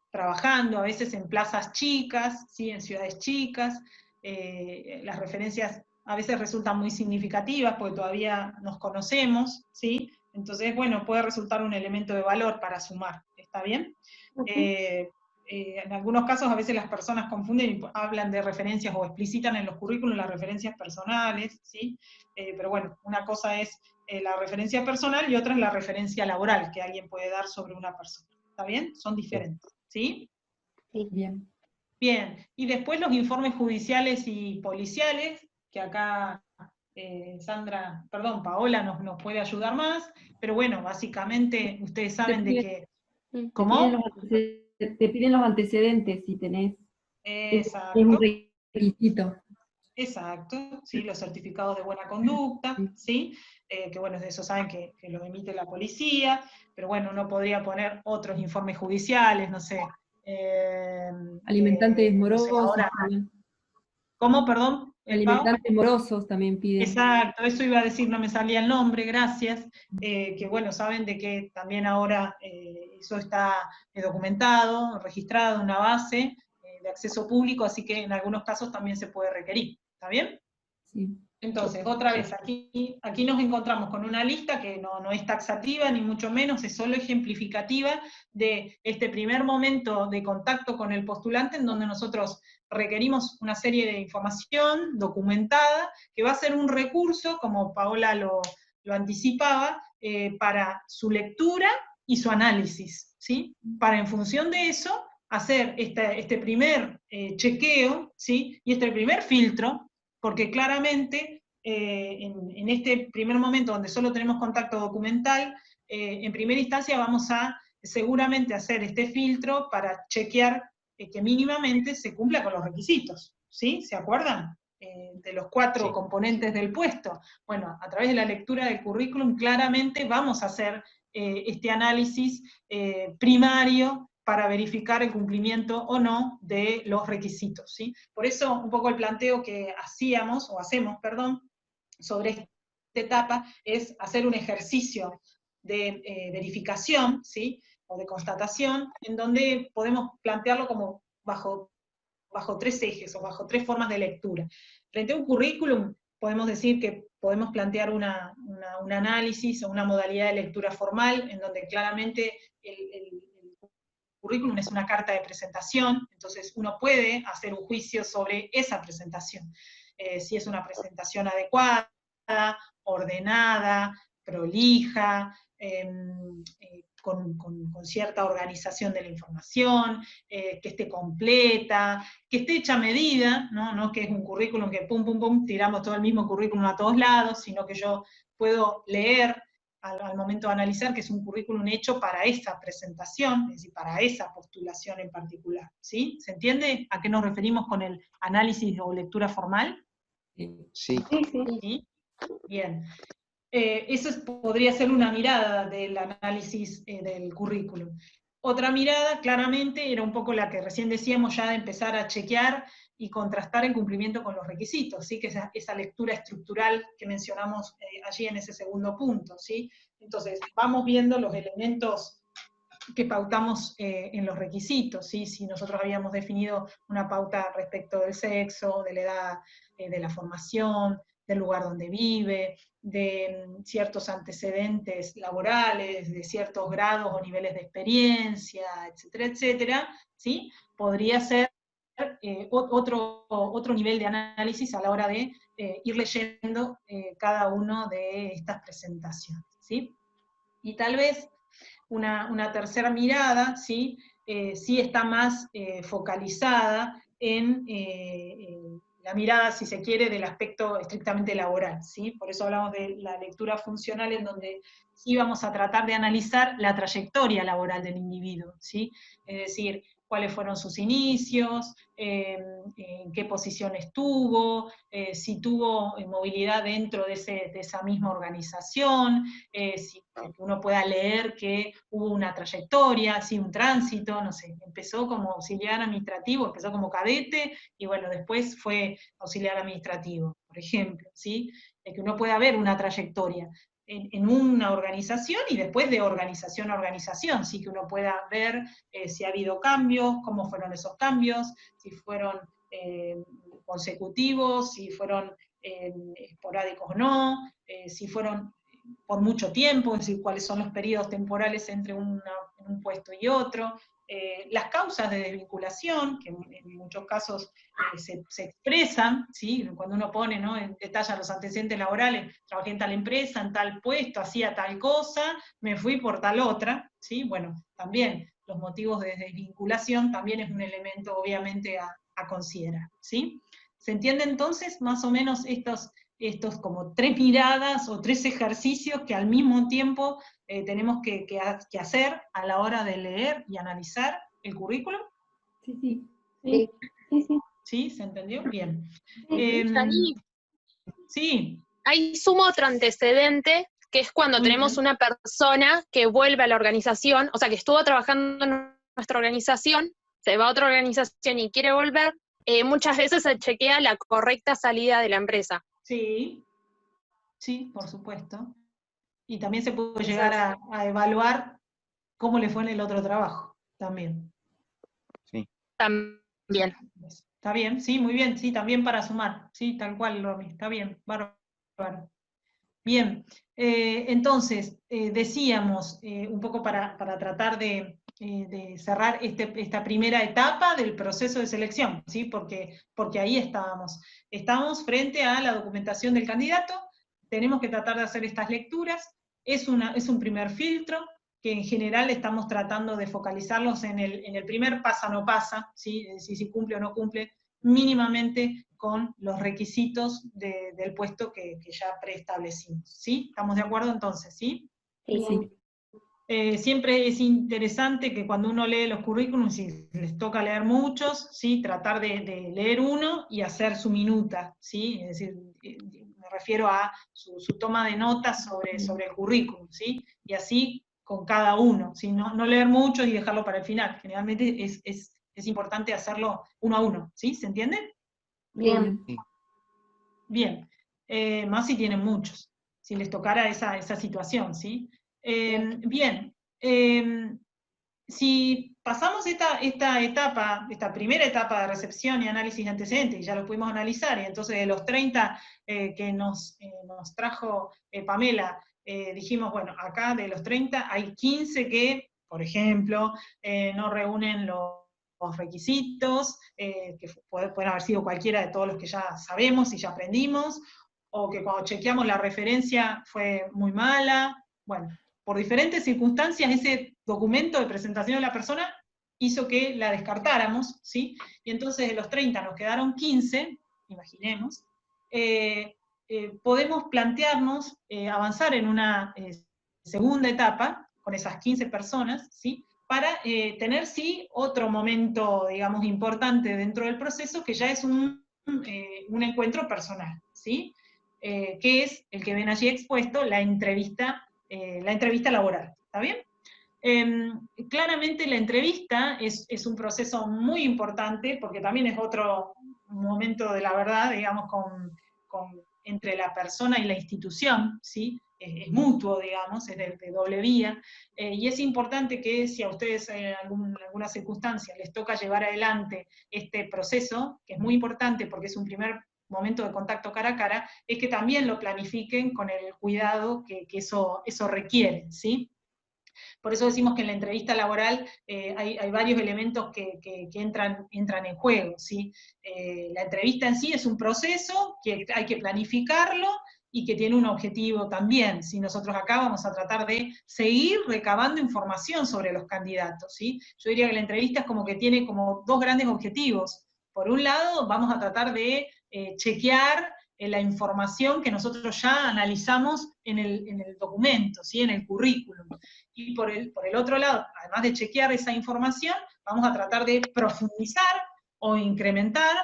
trabajando, a veces en plazas chicas, ¿sí? En ciudades chicas, las referencias a veces resultan muy significativas porque todavía nos conocemos, ¿sí? Entonces, bueno, puede resultar un elemento de valor para sumar, ¿está bien? En algunos casos a veces las personas confunden y hablan de referencias o explicitan en los currículos las referencias personales, ¿sí? Pero bueno, una cosa es la referencia personal y otra es la referencia laboral que alguien puede dar sobre una persona. ¿Está bien? Son diferentes, ¿sí? Sí. Bien. Bien, y después los informes judiciales y policiales, que acá Paola nos puede ayudar más, pero bueno, básicamente ustedes saben de que... ¿Cómo? Te piden los antecedentes si tenés. Es un Exacto. requisito. Exacto, ¿sí? Los certificados de buena conducta, ¿sí? Que bueno, de eso saben que los emite la policía, pero bueno, uno podría poner otros informes judiciales, no sé. Alimentantes No sé, morosos ahora, también. ¿cómo, perdón, Pau? Alimentantes morosos también piden. Exacto, eso iba a decir, no me salía el nombre, gracias. Que bueno, saben de que también ahora eso está documentado, registrado en una base de acceso público, así que en algunos casos también se puede requerir. ¿Está bien? Sí. Entonces, otra vez, aquí nos encontramos con una lista que no es taxativa, ni mucho menos, es solo ejemplificativa de este primer momento de contacto con el postulante, en donde nosotros requerimos una serie de información documentada, que va a ser un recurso, como Paola lo anticipaba, para su lectura y su análisis, ¿sí? Para en función de eso, hacer este primer chequeo, ¿sí? Y este primer filtro, porque claramente en este primer momento donde solo tenemos contacto documental, en primera instancia vamos a seguramente hacer este filtro para chequear que mínimamente se cumpla con los requisitos, ¿sí? ¿Se acuerdan? De los 4 componentes del puesto. Bueno, a través de la lectura del currículum claramente vamos a hacer este análisis primario para verificar el cumplimiento o no de los requisitos, ¿sí? Por eso un poco el planteo que hacemos sobre esta etapa es hacer un ejercicio de verificación, ¿sí? O de constatación, en donde podemos plantearlo como bajo 3 ejes o bajo 3 formas de lectura. Frente a un currículum, podemos decir que podemos plantear un análisis o una modalidad de lectura formal, en donde claramente el currículum es una carta de presentación, entonces uno puede hacer un juicio sobre esa presentación. Si es una presentación adecuada, ordenada, prolija, con cierta organización de la información, que esté completa, que esté hecha a medida, ¿no? Que es un currículum que pum, pum, pum, tiramos todo el mismo currículum a todos lados, sino que yo puedo leer al momento de analizar que es un currículum hecho para esa presentación, es decir, para esa postulación en particular, ¿sí? ¿Se entiende a qué nos referimos con el análisis o lectura formal? Sí. ¿Sí? Bien. Eso podría ser una mirada del análisis del currículum. Otra mirada, claramente, era un poco la que recién decíamos, ya de empezar a chequear y contrastar el cumplimiento con los requisitos, ¿sí? Que es esa lectura estructural que mencionamos allí en ese segundo punto, ¿sí? Entonces, vamos viendo los elementos que pautamos en los requisitos, ¿sí? Si nosotros habíamos definido una pauta respecto del sexo, de la edad, de la formación, del lugar donde vive, de ciertos antecedentes laborales, de ciertos grados o niveles de experiencia, etcétera, etcétera, ¿sí? Podría ser otro nivel de análisis a la hora de ir leyendo cada uno de estas presentaciones, ¿sí? Y tal vez una tercera mirada, ¿sí? Sí está más focalizada en la mirada, si se quiere, del aspecto estrictamente laboral, ¿sí? Por eso hablamos de la lectura funcional, en donde sí vamos a tratar de analizar la trayectoria laboral del individuo, ¿sí? Es decir, cuáles fueron sus inicios, en qué posición estuvo, si tuvo movilidad dentro de esa misma organización, si uno pueda leer que hubo una trayectoria, ¿sí? Un tránsito, no sé, empezó como auxiliar administrativo, empezó como cadete, y bueno, después fue auxiliar administrativo, por ejemplo, ¿sí? Que uno pueda ver una trayectoria en una organización y después de organización a organización, sí, que uno pueda ver si ha habido cambios, cómo fueron esos cambios, si fueron consecutivos, si fueron esporádicos o no, si fueron por mucho tiempo, es decir, cuáles son los periodos temporales entre un puesto y otro, las causas de desvinculación, que en muchos casos se expresan, ¿sí? Cuando uno pone, ¿no? Detalla los antecedentes laborales, trabajé en tal empresa, en tal puesto, hacía tal cosa, me fui por tal otra, ¿sí? Bueno, también los motivos de desvinculación también es un elemento obviamente a considerar, ¿sí? ¿Se entiende entonces más o menos estos como 3 miradas o 3 ejercicios que al mismo tiempo tenemos que hacer a la hora de leer y analizar el currículum? Sí, sí. Sí, sí, sí. ¿Sí? ¿Se entendió? Bien. Ahí, Sí. ahí sumo otro antecedente, que es cuando Muy tenemos bien. una persona que vuelve a la organización, o sea, que estuvo trabajando en nuestra organización, se va a otra organización y quiere volver, muchas veces se chequea la correcta salida de la empresa. Sí, sí, por supuesto. Y también se puede Entonces, llegar a evaluar cómo le fue en el otro trabajo, también. Sí. también. Está bien, sí, muy bien, sí, también para sumar, sí, tal cual, Romy, está bien, bárbaro. Bien, entonces, decíamos, un poco para tratar de cerrar esta primera etapa del proceso de selección, ¿sí? Porque ahí estábamos. Estamos frente a la documentación del candidato, tenemos que tratar de hacer estas lecturas, es un primer filtro, que en general estamos tratando de focalizarlos en el primer pasa no pasa, ¿sí? Si cumple o no cumple, mínimamente con los requisitos del puesto que ya preestablecimos, ¿sí? ¿Estamos de acuerdo entonces, sí? Sí. Siempre es interesante que cuando uno lee los currículums, si les toca leer muchos, ¿sí? Tratar de leer uno y hacer su minuta, ¿sí? Es decir, me refiero a su toma de notas sobre el currículum, ¿sí? Y así con cada uno, ¿sí? No leer mucho y dejarlo para el final. Generalmente es importante hacerlo uno a uno, ¿sí? ¿Se entiende? Bien. Bien, más si tienen muchos, si les tocara esa situación, ¿sí? Bien, si pasamos esta etapa, esta primera etapa de recepción y análisis de antecedentes, y ya lo pudimos analizar, y entonces de los 30 que nos trajo Pamela, dijimos, bueno, acá de los 30 hay 15 que, por ejemplo, no reúnen los requisitos, que pueden haber sido cualquiera de todos los que ya sabemos y ya aprendimos, o que cuando chequeamos la referencia fue muy mala. Bueno, por diferentes circunstancias ese documento de presentación de la persona hizo que la descartáramos, ¿sí? Y entonces de los 30 nos quedaron 15, imaginemos, podemos plantearnos avanzar en una segunda etapa con esas 15 personas, ¿sí? Para tener, sí, otro momento, digamos, importante dentro del proceso, que ya es un encuentro personal, ¿sí? Que es el que ven allí expuesto, la entrevista laboral, ¿está bien? Claramente la entrevista es un proceso muy importante, porque también es otro momento de la verdad, digamos, entre la persona y la institución, ¿sí? Es mutuo, digamos, es de doble vía, y es importante que si a ustedes en alguna circunstancia les toca llevar adelante este proceso, que es muy importante porque es un primer momento de contacto cara a cara, es que también lo planifiquen con el cuidado que eso requiere, ¿sí? Por eso decimos que en la entrevista laboral hay varios elementos que entran en juego, ¿sí? La entrevista en sí es un proceso que hay que planificarlo, y que tiene un objetivo también. Si nosotros acá vamos a tratar de seguir recabando información sobre los candidatos, ¿sí? Yo diría que la entrevista es como que tiene como dos grandes objetivos. Por un lado, vamos a tratar de chequear la información que nosotros ya analizamos en el documento, ¿sí? En el currículum. Y por el otro lado, además de chequear esa información, vamos a tratar de profundizar o incrementar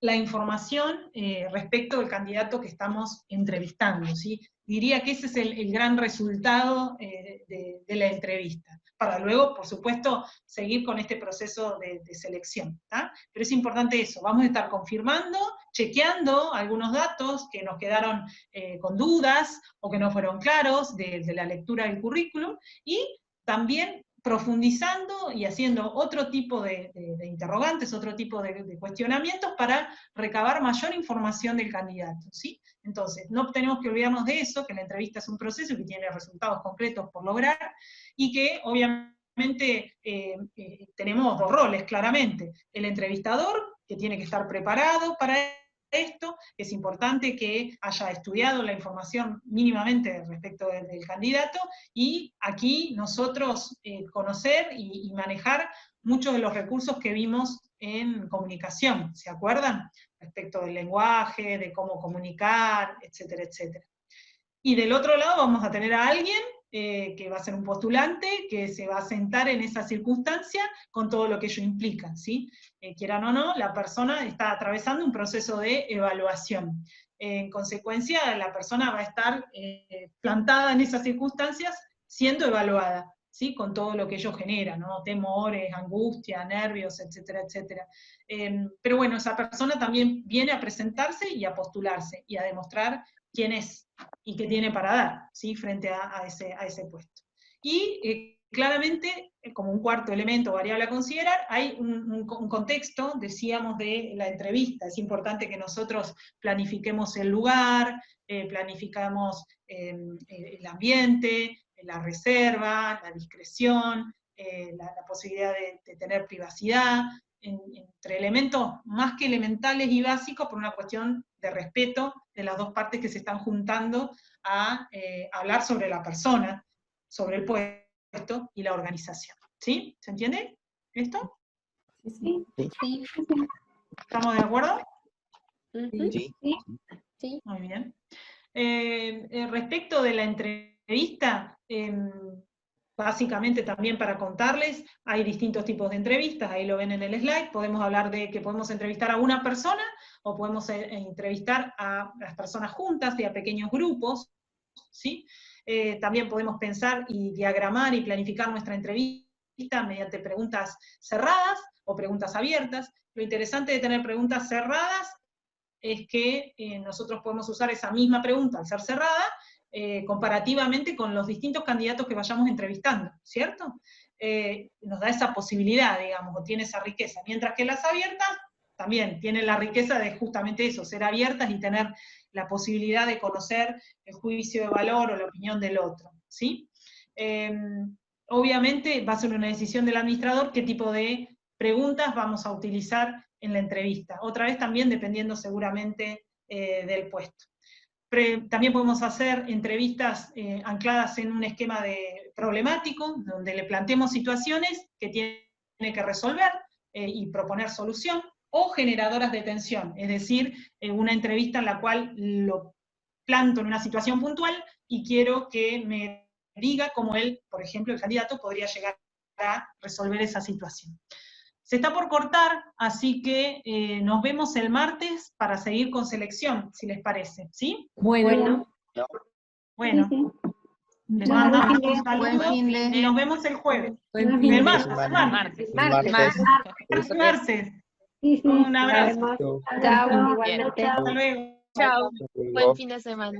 la información respecto del candidato que estamos entrevistando, ¿sí? Diría que ese es el gran resultado de la entrevista, para luego, por supuesto, seguir con este proceso de selección, ¿tá? Pero es importante eso, vamos a estar confirmando, chequeando algunos datos que nos quedaron con dudas, o que no fueron claros de la lectura del currículum, y también profundizando y haciendo otro tipo de interrogantes, otro tipo de cuestionamientos para recabar mayor información del candidato, ¿sí? Entonces, no tenemos que olvidarnos de eso, que la entrevista es un proceso que tiene resultados concretos por lograr, y que obviamente tenemos dos roles, claramente. El entrevistador, que tiene que estar preparado para esto, es importante que haya estudiado la información mínimamente respecto del candidato, y aquí nosotros conocer y manejar muchos de los recursos que vimos en comunicación, ¿se acuerdan? Respecto del lenguaje, de cómo comunicar, etcétera, etcétera. Y del otro lado vamos a tener a alguien que va a ser un postulante, que se va a sentar en esa circunstancia con todo lo que ello implica, ¿sí? Quieran o no, la persona está atravesando un proceso de evaluación. En consecuencia, la persona va a estar plantada en esas circunstancias siendo evaluada, ¿sí? Con todo lo que ello genera, ¿no? Temores, angustia, nervios, etcétera, etcétera. Pero bueno, esa persona también viene a presentarse y a postularse, y a demostrar quién es y qué tiene para dar, ¿sí? Frente a ese puesto. Y claramente, como un cuarto elemento variable a considerar, hay un contexto, decíamos, de la entrevista. Es importante que nosotros planifiquemos el lugar, planificamos el ambiente, la reserva, la discreción, la posibilidad de tener privacidad, entre elementos más que elementales y básicos, por una cuestión de respeto de las dos partes que se están juntando a hablar sobre la persona, sobre el puesto y la organización. ¿Sí? ¿Se entiende esto? Sí. Sí. ¿Estamos de acuerdo? Sí. Sí. Muy bien. Respecto de la entrevista, básicamente también para contarles, hay distintos tipos de entrevistas, ahí lo ven en el slide. Podemos hablar de que podemos entrevistar a una persona, o podemos entrevistar a las personas juntas y a pequeños grupos, ¿sí? También podemos pensar y diagramar y planificar nuestra entrevista mediante preguntas cerradas o preguntas abiertas. Lo interesante de tener preguntas cerradas es que nosotros podemos usar esa misma pregunta al ser cerrada, comparativamente con los distintos candidatos que vayamos entrevistando, ¿cierto? Nos da esa posibilidad, digamos, o tiene esa riqueza, mientras que las abiertas también tienen la riqueza de justamente eso, ser abiertas y tener la posibilidad de conocer el juicio de valor o la opinión del otro, ¿sí? Obviamente va a ser una decisión del administrador qué tipo de preguntas vamos a utilizar en la entrevista, otra vez también dependiendo seguramente del puesto. También podemos hacer entrevistas ancladas en un esquema problemático, donde le planteemos situaciones que tiene que resolver y proponer solución, o generadoras de tensión, es decir, una entrevista en la cual lo planto en una situación puntual y quiero que me diga cómo él, por ejemplo, el candidato, podría llegar a resolver esa situación. Se está por cortar, así que nos vemos el martes para seguir con selección, si les parece, ¿sí? Bueno. Bueno. Sí. Les mandamos un Buen saludo fin de... y nos vemos el jueves. Buen fin El de martes. Martes. Sí, sí. Un abrazo. Chao, Bien. igualmente. Hasta luego. Chao. Buen fin de semana.